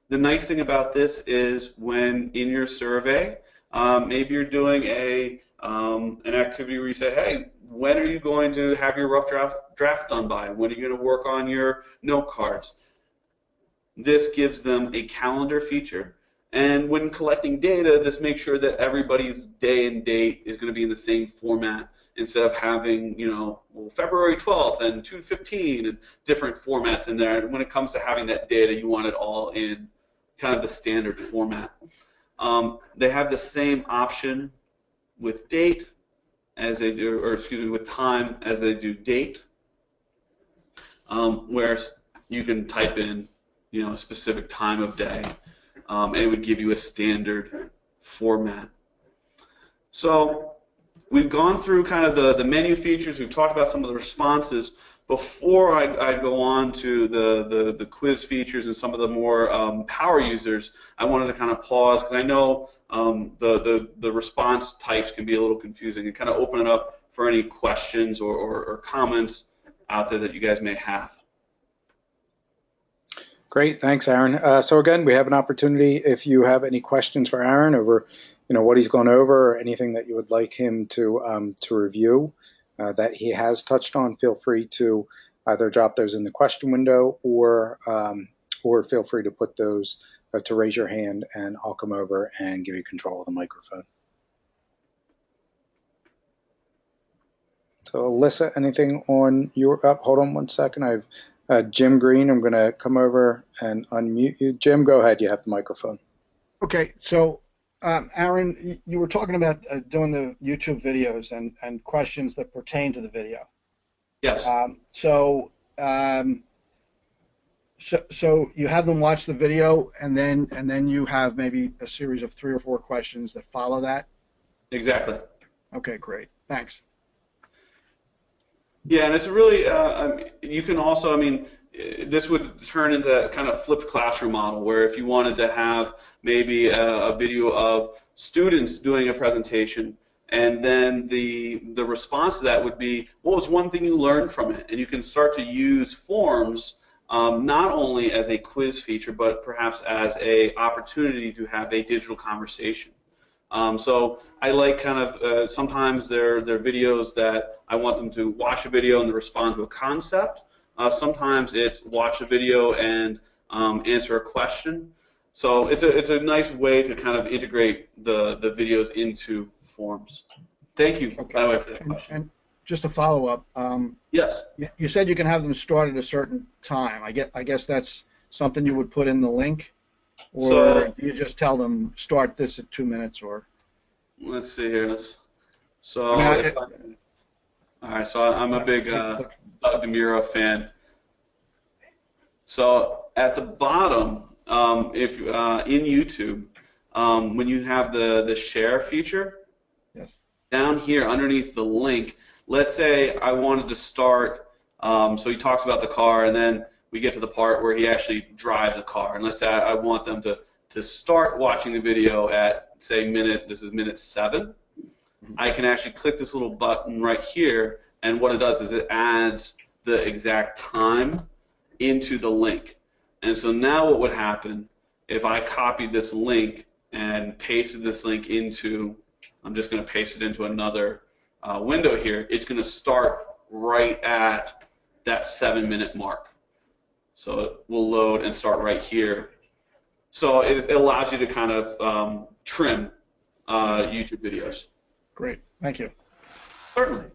The nice thing about this is when in your survey, maybe you're doing an activity where you say, hey, when are you going to have your rough draft done by? When are you going to work on your note cards? This gives them a calendar feature. And when collecting data, this makes sure that everybody's day and date is going to be in the same format instead of having, you know, well, February 12th and 2/15 and different formats in there. And when it comes to having that data, you want it all in kind of the standard format. They have the same option with date as they do, or excuse me, with time as they do date, whereas you can type in, you know, a specific time of day, and it would give you a standard format. So we've gone through kind of the menu features. We've talked about some of the responses. Before I go on to the quiz features and some of the more power users, I wanted to kind of pause because I know the response types can be a little confusing, and kind of open it up for any questions or comments out there that you guys may have. Great, thanks, Aaron. So again, we have an opportunity if you have any questions for Aaron over, you know, what he's gone over or anything that you would like him to review that he has touched on. Feel free to either drop those in the question window or feel free to put those to raise your hand, and I'll come over and give you control of the microphone. So Alyssa, anything on your up? Hold on one second. I've Jim Green, I'm going to come over and unmute you. Jim, go ahead. You have the microphone. Okay, so Aaron, you were talking about doing the YouTube videos and questions that pertain to the video. Yes. So you have them watch the video, and then you have maybe a series of 3 or 4 questions that follow that? Exactly. Okay, great. Thanks. Yeah, and it's really, you can also, I mean, this would turn into kind of flipped classroom model where if you wanted to have maybe a video of students doing a presentation, and then the response to that would be, what was one thing you learned from it? And you can start to use forms not only as a quiz feature, but perhaps as a opportunity to have a digital conversation. So I like kind of sometimes they're videos that I want them to watch a video and respond to a concept. Sometimes it's watch a video and answer a question. So it's a nice way to kind of integrate the videos into forms. Thank you, Okay. by the way, for that question. And just a follow-up. Yes. You said you can have them start at a certain time. I guess that's something you would put in the link. Or do you just tell them start this at 2 minutes? Or let's see here. So all right. So I'm a big Doug DeMuro fan. So at the bottom, if in YouTube, when you have the share feature, yes, down here underneath the link, let's say I wanted to start. So he talks about the car, and then we get to the part where he actually drives a car. And let's say I want them to start watching the video at, say, this is minute 7. I can actually click this little button right here, and what it does is it adds the exact time into the link. And so now what would happen if I copied this link and pasted this link into, I'm just going to paste it into another window here, it's going to start right at that 7-minute mark. So it will load and start right here So it allows you to kind of trim YouTube videos. Great. Thank you. Certainly.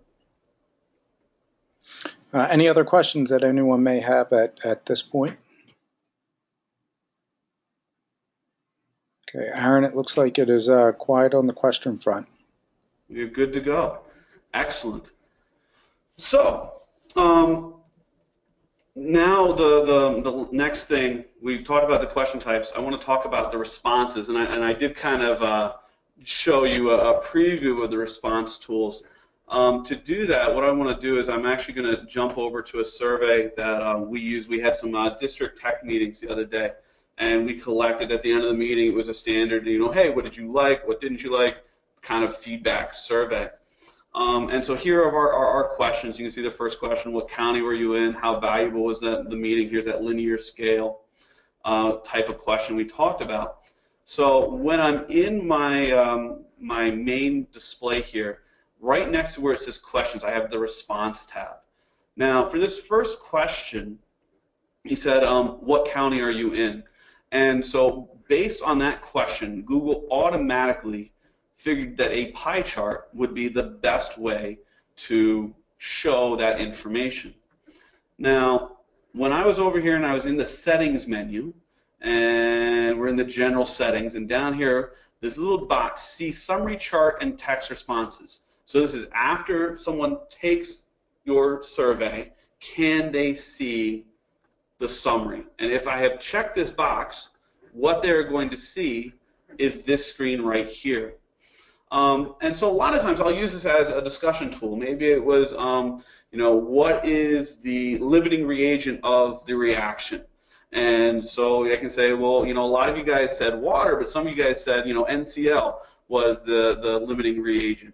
Any other questions that anyone may have at this point? Okay, Aaron, it looks like it is quiet on the question front. You're good to go. Excellent. So now the next thing, we've talked about the question types. I want to talk about the responses, and I did kind of show you a preview of the response tools. To do that, what I want to do is I'm actually going to jump over to a survey that we use. We had some district tech meetings the other day, and we collected at the end of the meeting. It was a standard, hey, what did you like? What didn't you like? Kind of feedback survey. And so here are our questions. You can see the first question: what county were you in? How valuable was the meeting? Here's that linear scale type of question we talked about. So when I'm in my my main display here, right next to where it says questions, I have the response tab. Now, for this first question, he said, what county are you in? And so based on that question, Google automatically figured that a pie chart would be the best way to show that information. Now, when I was over here and I was in the settings menu, and we're in the general settings, and down here, this little box, see summary chart and text responses. So this is after someone takes your survey, can they see the summary? And if I have checked this box, what they're going to see is this screen right here. And so a lot of times I'll use this as a discussion tool. Maybe it was, what is the limiting reagent of the reaction? And so I can say, well, a lot of you guys said water, but some of you guys said, NCL was the limiting reagent.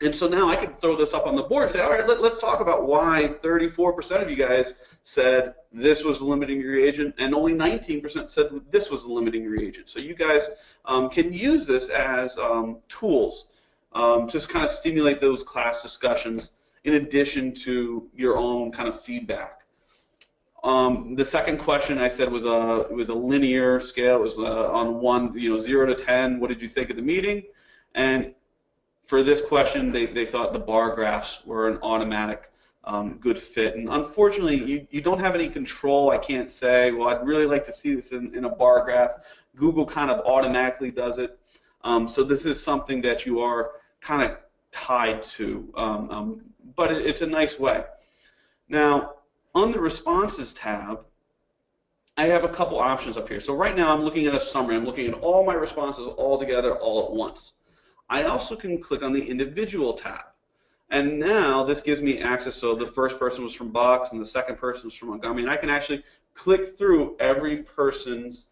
And so now I could throw this up on the board and say, all right, let's talk about why 34% of you guys said this was the limiting reagent and only 19% said this was the limiting reagent. So you guys can use this as tools to kind of stimulate those class discussions in addition to your own kind of feedback. The second question I said was it was a linear scale. It was on 0 to 10. What did you think of the meeting? And for this question, they thought the bar graphs were an automatic good fit. And unfortunately, you don't have any control. I can't say, well, I'd really like to see this in a bar graph. Google kind of automatically does it. So this is something that you are kind of tied to, but it's a nice way. Now, on the responses tab, I have a couple options up here. So right now, I'm looking at a summary. I'm looking at all my responses all together all at once. I also can click on the individual tab, and now this gives me access. So the first person was from Bucks, and the second person was from Montgomery, and I can actually click through every person's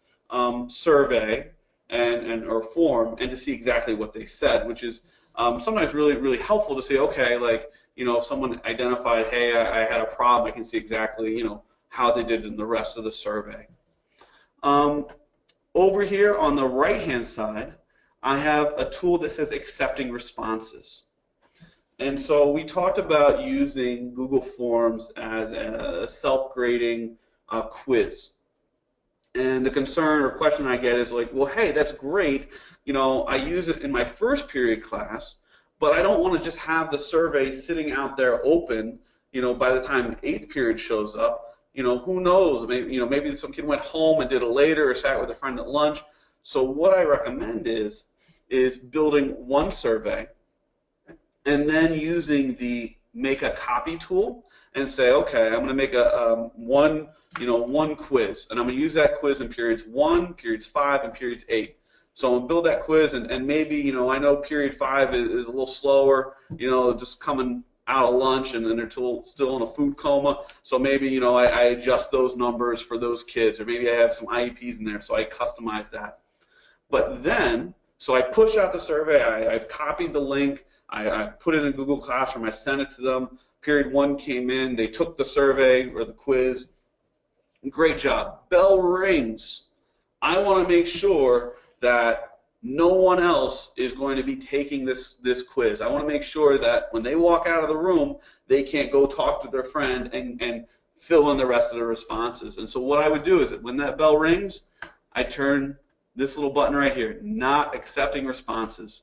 survey or form and to see exactly what they said, which is sometimes really helpful to see. Okay, like if someone identified, hey, I had a problem, I can see exactly how they did in the rest of the survey. Over here on the right-hand side, I have a tool that says accepting responses. And so we talked about using Google Forms as a self-grading quiz. And the concern or question I get is like, well, hey, that's great. I use it in my first period class, but I don't want to just have the survey sitting out there open, by the time 8th period shows up. Who knows? Maybe some kid went home and did it later or sat with a friend at lunch. So what I recommend is building one survey and then using the make a copy tool and say, okay, I'm going to make one quiz, and I'm going to use that quiz in periods 1, periods 5, and periods 8. So I'm going to build that quiz, and maybe, I know period 5 is a little slower, just coming out of lunch and then they're still in a food coma. So maybe, I adjust those numbers for those kids, or maybe I have some IEPs in there, so I customize that. But then, so I push out the survey, I've copied the link, I put it in Google Classroom, I sent it to them, period 1 came in, they took the survey or the quiz, great job. Bell rings. I want to make sure that no one else is going to be taking this quiz. I want to make sure that when they walk out of the room, they can't go talk to their friend and fill in the rest of the responses. And so what I would do is that when that bell rings, I turn this little button right here, not accepting responses.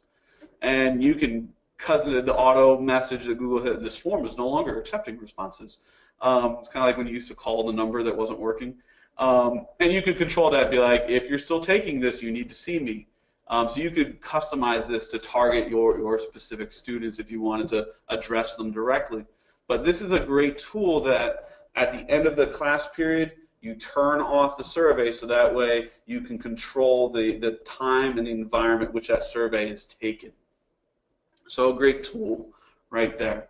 And you can custom the auto message that Google has, this form is no longer accepting responses. It's kind of like when you used to call the number that wasn't working. And you could control that, be like, if you're still taking this, you need to see me. So you could customize this to target your specific students if you wanted to address them directly. But this is a great tool that at the end of the class period, you turn off the survey so that way you can control the time and the environment which that survey is taken. So a great tool right there.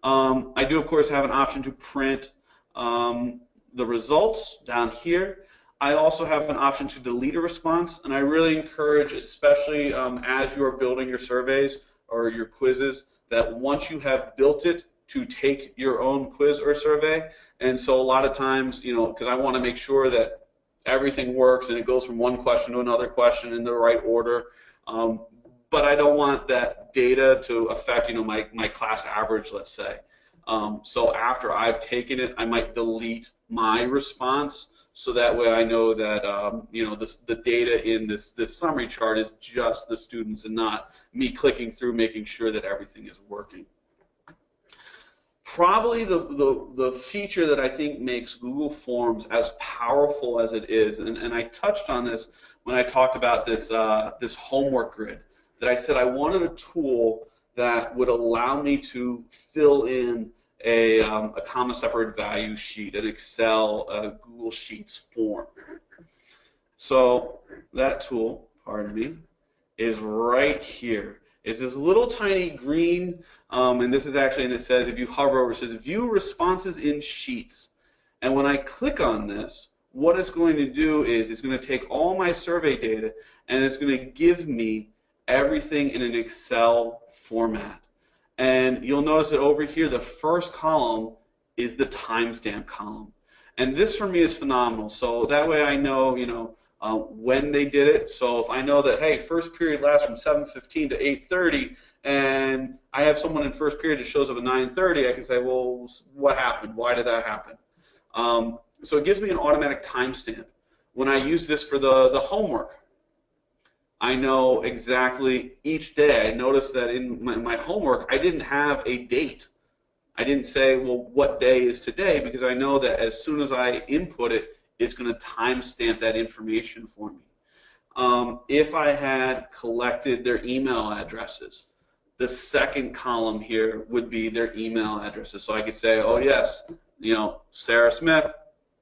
I do, of course, have an option to print the results down here. I also have an option to delete a response, and I really encourage, especially as you are building your surveys or your quizzes, that once you have built it, to take your own quiz or survey. And so a lot of times, you know, because I want to make sure that everything works and it goes from one question to another question in the right order. But I don't want that data to affect, you know, my class average, let's say. So after I've taken it, I might delete my response, so that way I know that you know, the data in this summary chart is just the students and not me clicking through making sure that everything is working. Probably the feature that I think makes Google Forms as powerful as it is, and I touched on this when I talked about this this homework grid, that I said I wanted a tool that would allow me to fill in a comma separated value sheet, an Excel, Google Sheets form. So that tool, pardon me, is right here. It's this little tiny green, and this is actually, and it says, if you hover over, it says view responses in sheets. And when I click on this, what it's going to do is it's going to take all my survey data and it's going to give me everything in an Excel format. And you'll notice that over here, the first column is the timestamp column. And this for me is phenomenal. So that way I know, you know, when they did it. So if I know that, hey, first period lasts from 7:15 to 8:30, and I have someone in first period that shows up at 9:30, I can say, well, what happened? Why did that happen? So it gives me an automatic timestamp. When I use this for the homework, I know exactly each day. I noticed that in my homework, I didn't have a date. I didn't say, well, what day is today? Because I know that as soon as I input it, it's going to timestamp that information for me. If I had collected their email addresses, the second column here would be their email addresses. So I could say, oh yes, you know, Sarah Smith,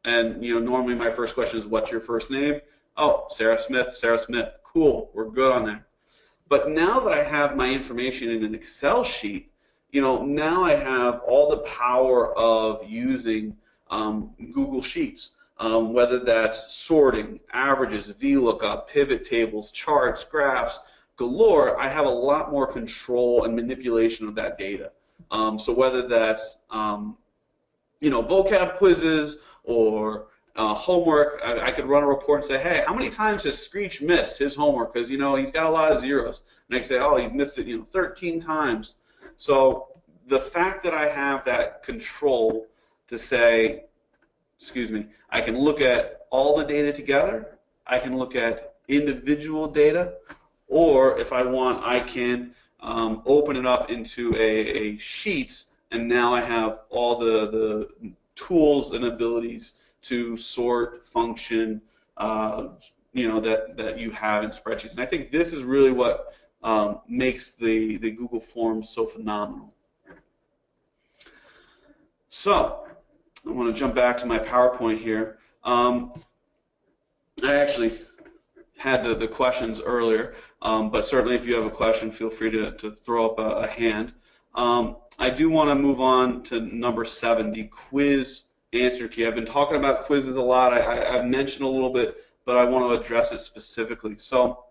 and you know, normally my first question is, what's your first name? Oh, Sarah Smith, Sarah Smith. Cool, we're good on that. But now that I have my information in an Excel sheet, you know, now I have all the power of using Google Sheets. Whether that's sorting, averages, VLOOKUP, pivot tables, charts, graphs, galore, I have a lot more control and manipulation of that data. So whether that's you know, vocab quizzes or homework, I could run a report and say, hey, how many times has Screech missed his homework? Because you know, he's got a lot of zeros. And I can say, oh, he's missed it, you know, 13 times. So the fact that I have that control to say, excuse me, I can look at all the data together, I can look at individual data, or if I want, I can open it up into a sheet, and now I have all the tools and abilities to sort, function, you know, that you have in spreadsheets. And I think this is really what makes the Google Forms so phenomenal. So I want to jump back to my PowerPoint here. I actually had the questions earlier, but certainly if you have a question, feel free to throw up a hand. I do want to move on to number 7, the quiz answer key. I've been talking about quizzes a lot. I've mentioned a little bit, but I want to address it specifically. So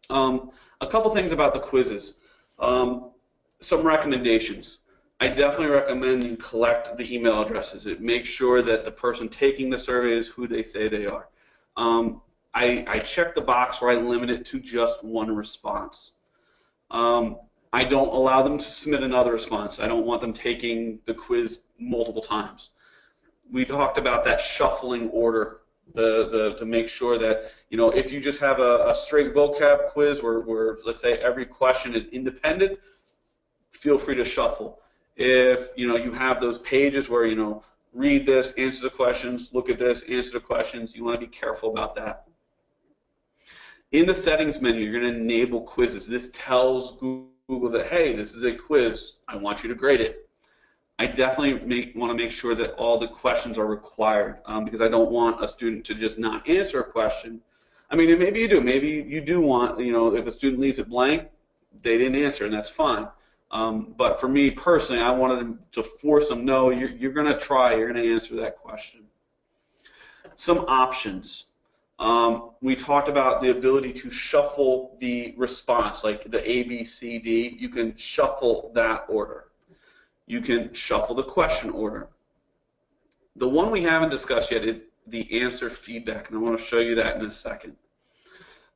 a couple things about the quizzes. Some recommendations. I definitely recommend you collect the email addresses. It makes sure that the person taking the survey is who they say they are. I check the box where I limit it to just one response. I don't allow them to submit another response. I don't want them taking the quiz multiple times. We talked about that shuffling order to make sure that, if you just have a straight vocab quiz where let's say every question is independent, feel free to shuffle. If you have those pages where read this, answer the questions, look at this, answer the questions, you want to be careful about that. In the settings menu, you're going to enable quizzes. This tells Google that, hey, this is a quiz, I want you to grade it. I definitely want to make sure that all the questions are required, because I don't want a student to just not answer a question. I mean, maybe you do. Maybe you do want, if a student leaves it blank, they didn't answer, and that's fine. But for me personally, I wanted them to force them, no, you're going to try, you're going to answer that question. Some options. We talked about the ability to shuffle the response, like the A, B, C, D. You can shuffle that order. You can shuffle the question order. The one we haven't discussed yet is the answer feedback, and I want to show you that in a second.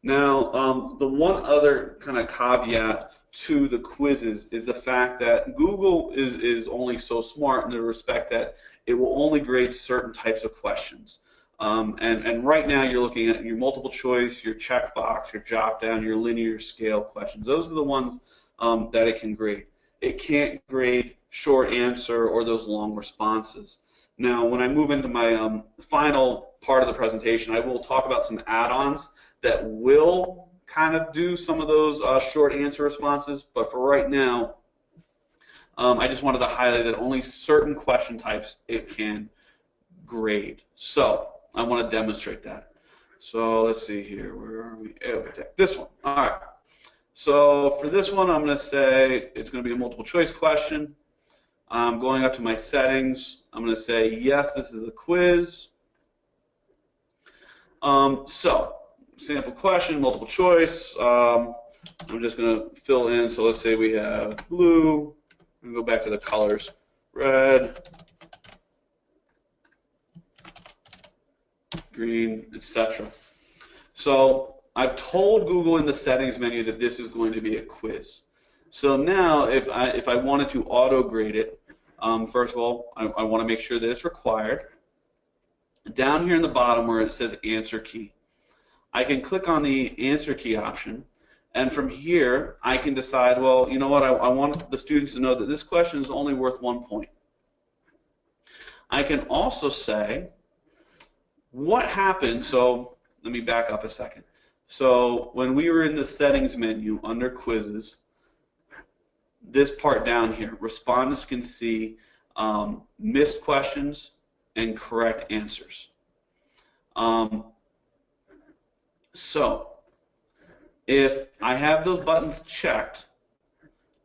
Now, the one other kind of caveat to the quizzes is the fact that Google is only so smart in the respect that it will only grade certain types of questions. And right now you're looking at your multiple choice, your checkbox, your dropdown, your linear scale questions. Those are the ones that it can grade. It can't grade short answer or those long responses. Now, when I move into my final part of the presentation, I will talk about some add-ons that will kind of do some of those short answer responses, but for right now, I just wanted to highlight that only certain question types it can grade. So I want to demonstrate that. So let's see here. Where are we? This one. All right. So for this one, I'm going to say it's going to be a multiple choice question. I'm going up to my settings. I'm going to say, yes, this is a quiz. So sample question, multiple choice. I'm just going to fill in. So let's say we have blue. I'm going to go back to the colors. Red, green, etc. So I've told Google in the settings menu that this is going to be a quiz. So now if I wanted to auto grade it, first of all, I want to make sure that it's required. Down here in the bottom where it says answer key, I can click on the answer key option, and from here I can decide, well, you know what, I want the students to know that this question is only worth 1 point. I can also say what happened, so let me back up a second. So when we were in the settings menu under quizzes, this part down here, respondents can see missed questions and correct answers. So if I have those buttons checked,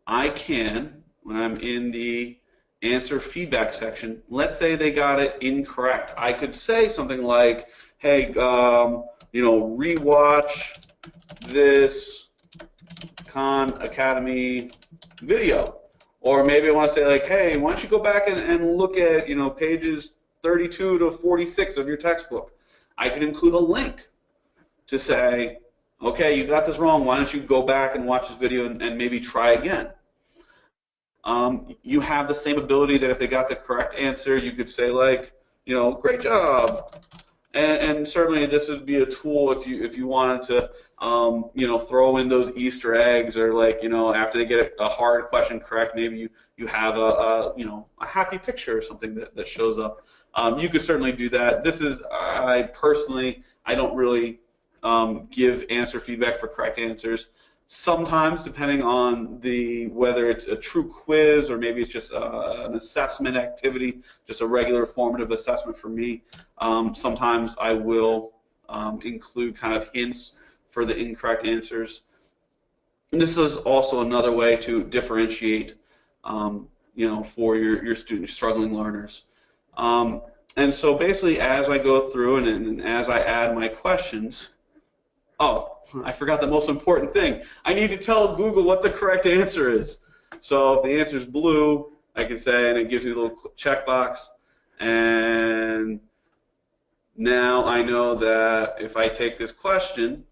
I can, when I'm in the answer feedback section, let's say they got it incorrect. I could say something like, hey, rewatch this Khan Academy video. Or maybe I want to say like, hey, why don't you go back and look at, pages 32 to 46 of your textbook. I can include a link to say, okay, you got this wrong, why don't you go back and watch this video and maybe try again. You have the same ability that if they got the correct answer, you could say like, great job. And certainly this would be a tool if you wanted to, throw in those Easter eggs, or like, after they get a hard question correct, maybe you have a happy picture or something that shows up. You could certainly do that. This is, I don't really give answer feedback for correct answers. Sometimes, depending on whether it's a true quiz or maybe it's just an assessment activity, just a regular formative assessment for me, sometimes I will include kind of hints for the incorrect answers. And this is also another way to differentiate, for your students, struggling learners. And so basically, as I go through and as I add my questions, oh, I forgot the most important thing. I need to tell Google what the correct answer is. So if the answer is blue, I can say, and it gives me a little checkbox. And now I know that if I take this question,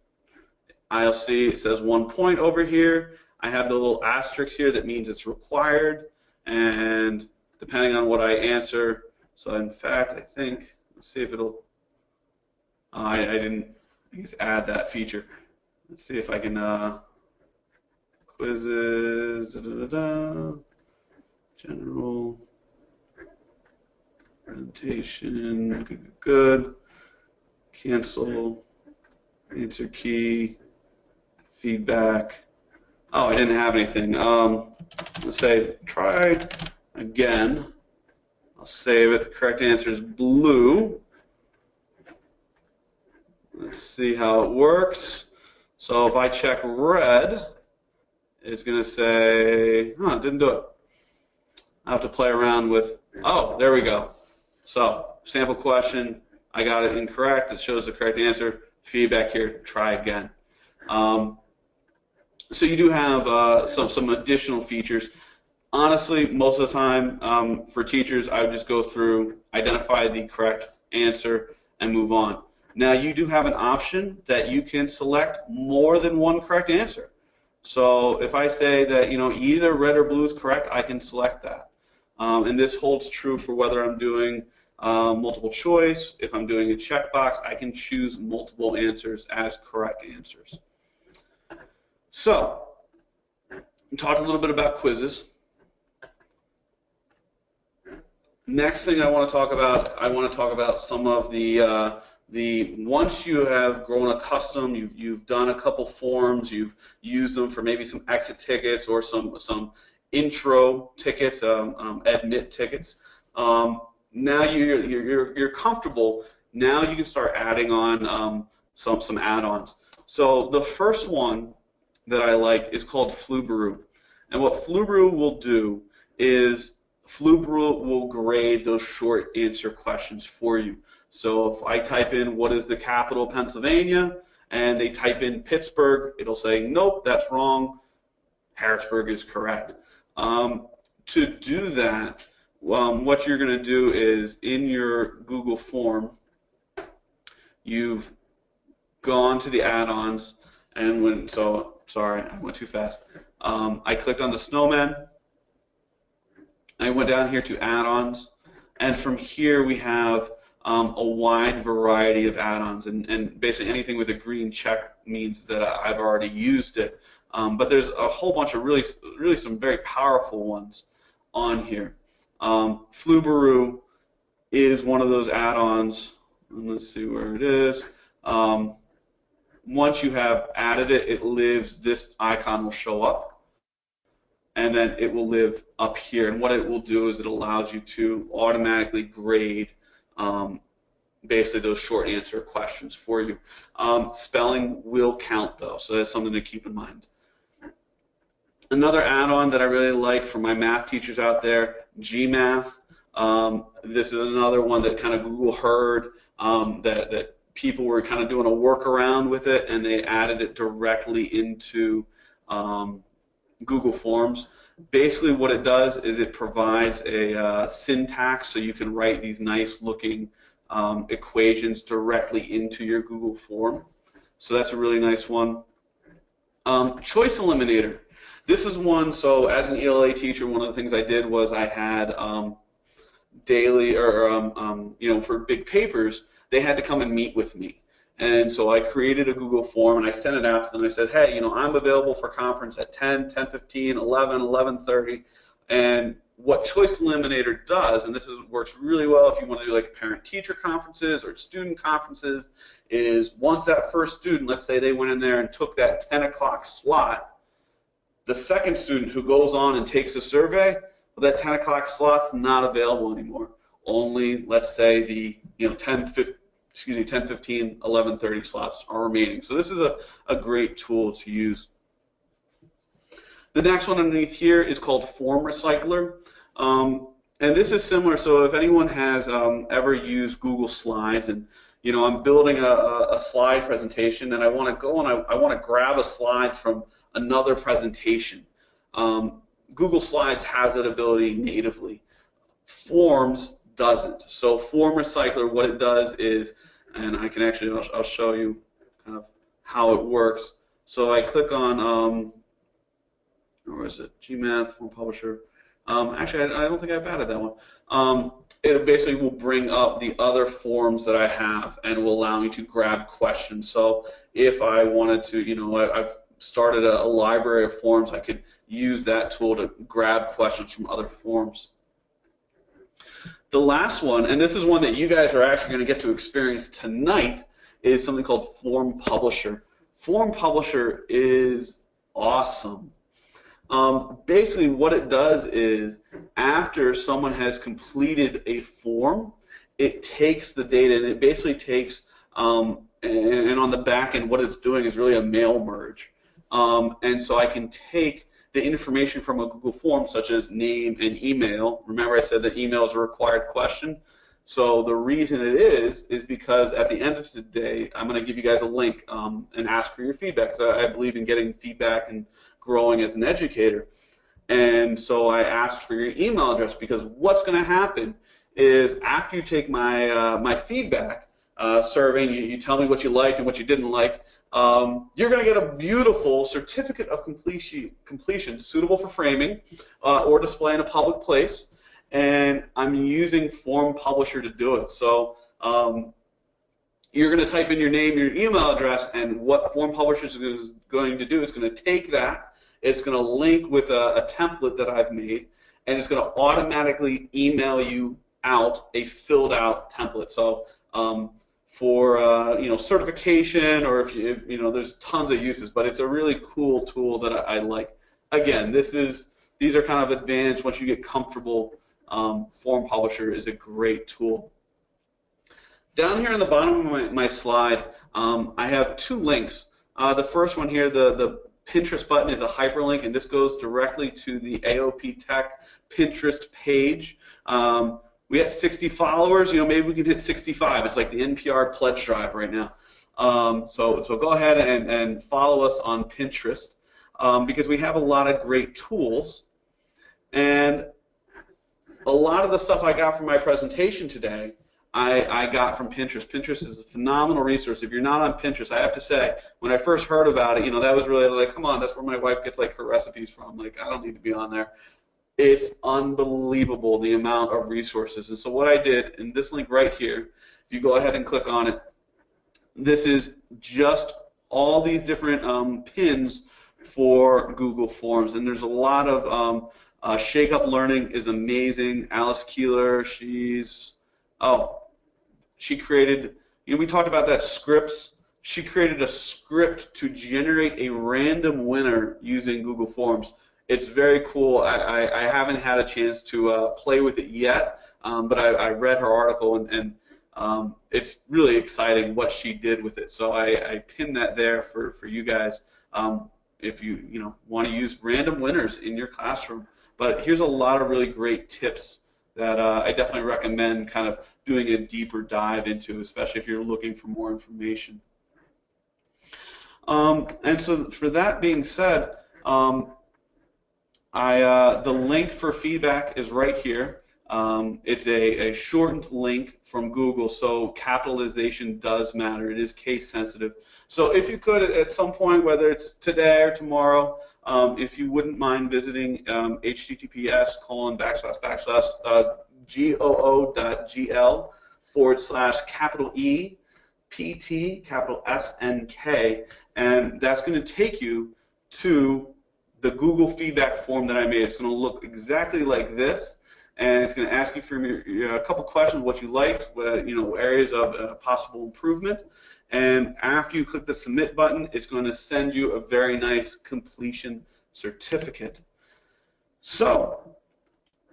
I'll see it says 1 point over here. I have the little asterisk here that means it's required. And depending on what I answer, so in fact, I think, let's see if it'll, I didn't, I guess, add that feature. Let's see if I can, quizzes, general, presentation, good, cancel, answer key, feedback. Oh, I didn't have anything. Let's say try again. I'll save it. The correct answer is blue. Let's see how it works. So if I check red, it's going to say, huh, it didn't do it. I have to play around with, oh, there we go. So sample question, I got it incorrect. It shows the correct answer. Feedback here, try again. So you do have some additional features. Honestly, most of the time for teachers, I would just go through, identify the correct answer, and move on. Now you do have an option that you can select more than one correct answer. So if I say that either red or blue is correct, I can select that. And this holds true for whether I'm doing multiple choice. If I'm doing a checkbox, I can choose multiple answers as correct answers. So, we talked a little bit about quizzes. Next thing I want to talk about, some of the once you have grown accustomed, you've done a couple forms, you've used them for maybe some exit tickets or some intro tickets, admit tickets. Now you're comfortable. Now you can start adding on some add-ons. So the first one that I like is called Flubaroo. And what Flubaroo will do is Flubaroo will grade those short answer questions for you. So if I type in what is the capital of Pennsylvania and they type in Pittsburgh, it'll say nope, that's wrong. Harrisburg is correct. To do that, what you're going to do is in your Google form, you've gone to the add-ons, and sorry, I went too fast. I clicked on the snowman. I went down here to add-ons, and from here we have a wide variety of add-ons, and basically anything with a green check means that I've already used it. But there's a whole bunch of really some very powerful ones on here. Flubaroo is one of those add-ons. Let's see where it is. Once you have added it, this icon will show up, and then it will live up here. And what it will do is it allows you to automatically grade basically those short answer questions for you. Spelling will count though, so that's something to keep in mind. Another add-on that I really like for my math teachers out there, GMath. This is another one that kind of Google heard that people were kind of doing a workaround with it, and they added it directly into Google Forms. Basically what it does is it provides a syntax so you can write these nice looking equations directly into your Google form. So that's a really nice one. Choice Eliminator. This is one, so as an ELA teacher, one of the things I did was I had daily, or for big papers, they had to come and meet with me. And so I created a Google form and I sent it out to them. I said, hey, I'm available for conference at 10, 10:15, 11, 11:30. And what Choice Eliminator does, and works really well if you want to do like parent-teacher conferences or student conferences, is once that first student, let's say they went in there and took that 10 o'clock slot, the second student who goes on and takes a survey, well, that 10 o'clock slot's not available anymore. Only, let's say, the 10, 15, 11:30 slots are remaining. So this is a great tool to use. The next one underneath here is called Form Recycler. And this is similar, so if anyone has ever used Google Slides, and I'm building a slide presentation and I want to go and I want to grab a slide from another presentation. Google Slides has that ability natively. Forms doesn't. So Form Recycler, what it does is, and I can actually, I'll show you kind of how it works. So I click on, where is it? GMath, Form Publisher. Actually, I don't think I've added that one. It basically will bring up the other forms that I have and will allow me to grab questions. So if I wanted to, I've started a library of forms, I could use that tool to grab questions from other forms. The last one, and this is one that you guys are actually going to get to experience tonight, is something called Form Publisher. Form Publisher is awesome. Basically what it does is after someone has completed a form, it takes the data and it basically takes, and on the back end what it's doing is really a mail merge. And so I can take the information from a Google form such as name and email. Remember I said that email is a required question. So the reason it is because at the end of the day, I'm going to give you guys a link and ask for your feedback. So I believe in getting feedback and growing as an educator. And so I asked for your email address because what's going to happen is after you take my my feedback survey and you tell me what you liked and what you didn't like, you're going to get a beautiful certificate of completion suitable for framing or display in a public place. And I'm using Form Publisher to do it. So you're going to type in your name, your email address, and what Form Publisher is going to do is going to take that, it's going to link with a template that I've made, and it's going to automatically email you out a filled out template. So for certification, or if you there's tons of uses, but it's a really cool tool that I like. Again, these are kind of advanced. Once you get comfortable, Form Publisher is a great tool. Down here on the bottom of my slide, I have two links. The first one here, the Pinterest button, is a hyperlink, and this goes directly to the AOP Tech Pinterest page. We had 60 followers. Maybe we can hit 65. It's like the NPR pledge drive right now. So go ahead and follow us on Pinterest because we have a lot of great tools. And a lot of the stuff I got from my presentation today, I got from Pinterest. Pinterest is a phenomenal resource. If you're not on Pinterest, I have to say, when I first heard about it, that was really like, come on, that's where my wife gets like her recipes from. Like, I don't need to be on there. It's unbelievable the amount of resources. And so what I did, in this link right here, if you go ahead and click on it, this is just all these different pins for Google Forms. And there's a lot of Shake Up Learning is amazing. Alice Keeler, she created, we talked about that scripts. She created a script to generate a random winner using Google Forms. It's very cool. I haven't had a chance to play with it yet, but I read her article, and it's really exciting what she did with it. So I pinned that there for you guys if you want to use random winners in your classroom. But here's a lot of really great tips that I definitely recommend kind of doing a deeper dive into, especially if you're looking for more information. And so for that being said, the link for feedback is right here. It's a shortened link from Google, so capitalization does matter. It is case sensitive. So if you could, at some point, whether it's today or tomorrow, if you wouldn't mind visiting https://goo.gl/EPT and that's going to take you to the Google feedback form that I made. It's going to look exactly like this, and it's going to ask you for a couple questions, what you liked, areas of possible improvement. And after you click the submit button, it's going to send you a very nice completion certificate. So,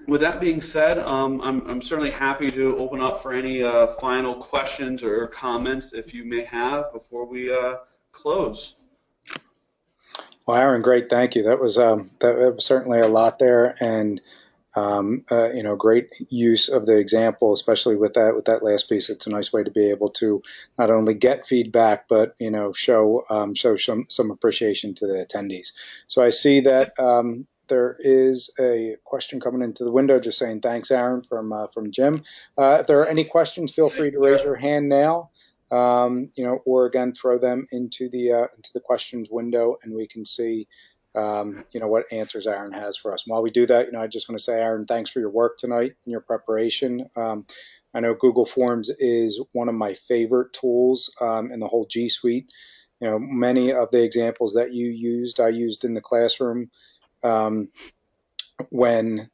with that being said, I'm certainly happy to open up for any final questions or comments if you may have before we close. Well, Aaron, great, thank you. That was certainly a lot there, and great use of the example, especially with that last piece. It's a nice way to be able to not only get feedback, but show some appreciation to the attendees. So I see that there is a question coming into the window, just saying thanks, Aaron, from Jim. If there are any questions, feel free to raise your hand now. Or again, throw them into the questions window, and we can see what answers Aaron has for us. And while we do that, I just want to say, Aaron, thanks for your work tonight and your preparation. I know Google Forms is one of my favorite tools in the whole G Suite. Many of the examples that you used, I used in the classroom when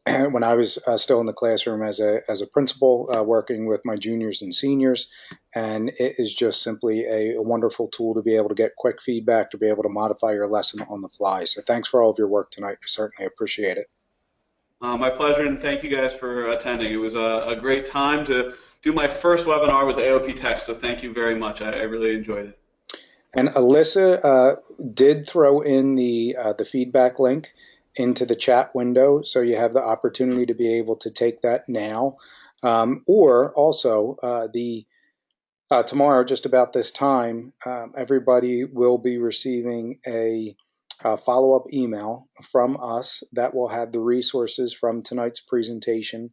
when I was still in the classroom as a principal, working with my juniors and seniors, and it is just simply a wonderful tool to be able to get quick feedback, to be able to modify your lesson on the fly. So thanks for all of your work tonight. I certainly appreciate it. My pleasure, and thank you guys for attending. It was a great time to do my first webinar with AOP Tech, so thank you very much. I really enjoyed it. And Alyssa did throw in the feedback link into the chat window, so you have the opportunity to be able to take that now, or also tomorrow, just about this time, everybody will be receiving a follow-up email from us that will have the resources from tonight's presentation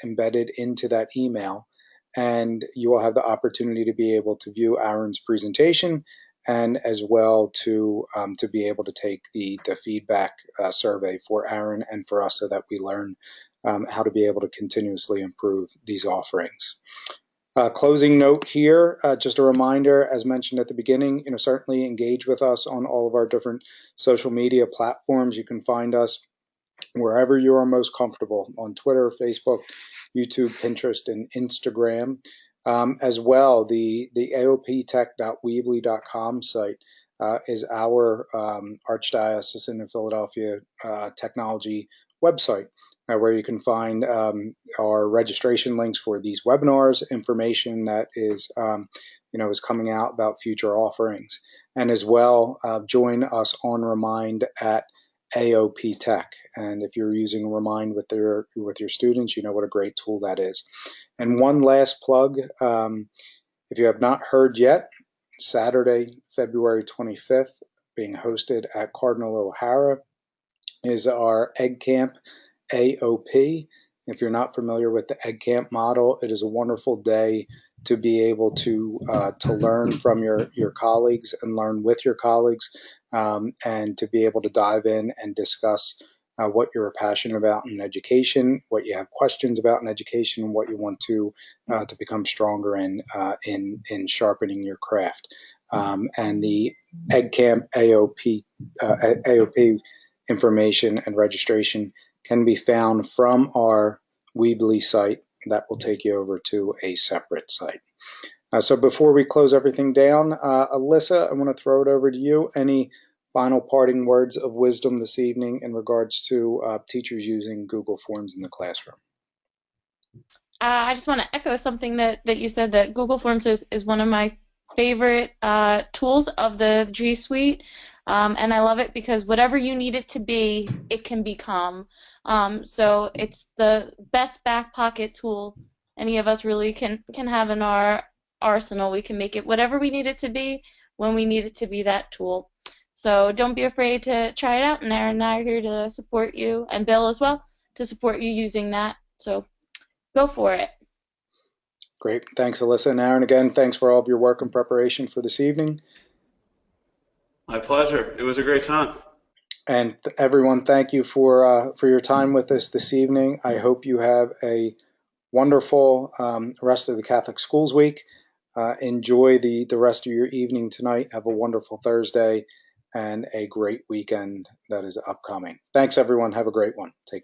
embedded into that email, and you will have the opportunity to be able to view Aaron's presentation, and as well to be able to take the feedback survey for Aaron and for us, so that we learn how to be able to continuously improve these offerings. Closing note here, just a reminder, as mentioned at the beginning, certainly engage with us on all of our different social media platforms. You can find us wherever you are most comfortable, on Twitter, Facebook, YouTube, Pinterest, and Instagram. As well, the aoptech.weebly.com site is our Archdiocesan of Philadelphia technology website, where you can find our registration links for these webinars, information that is is coming out about future offerings, and as well join us on Remind at AOP Tech. And if you're using Remind with your students, you know what a great tool that is. And one last plug, if you have not heard yet, Saturday, February 25th, being hosted at Cardinal O'Hara, is our Egg Camp AOP. If you're not familiar with the Egg Camp model, it is a wonderful day to be able to learn from your colleagues and learn with your colleagues, and to be able to dive in and discuss what you're passionate about in education, what you have questions about in education, and what you want to become stronger in sharpening your craft. And the Egg Camp AOP information and registration can be found from our Weebly site. That will take you over to a separate site. So before we close everything down, Alyssa, I want to throw it over to you. Any final parting words of wisdom this evening in regards to teachers using Google Forms in the classroom? I just want to echo something that you said, that Google Forms is one of my favorite tools of the G Suite. And I love it because whatever you need it to be, it can become. So it's the best back pocket tool any of us really can have in our arsenal. We can make it whatever we need it to be when we need it to be that tool. So don't be afraid to try it out, and Aaron and I are here to support you, and Bill as well, to support you using that. So go for it. Great. Thanks, Alyssa. And Aaron, again, thanks for all of your work and preparation for this evening. My pleasure. It was a great time. And everyone, thank you for your time with us this evening. I hope you have a wonderful rest of the Catholic Schools Week. Enjoy the rest of your evening tonight. Have a wonderful Thursday and a great weekend that is upcoming. Thanks, everyone. Have a great one. Take care.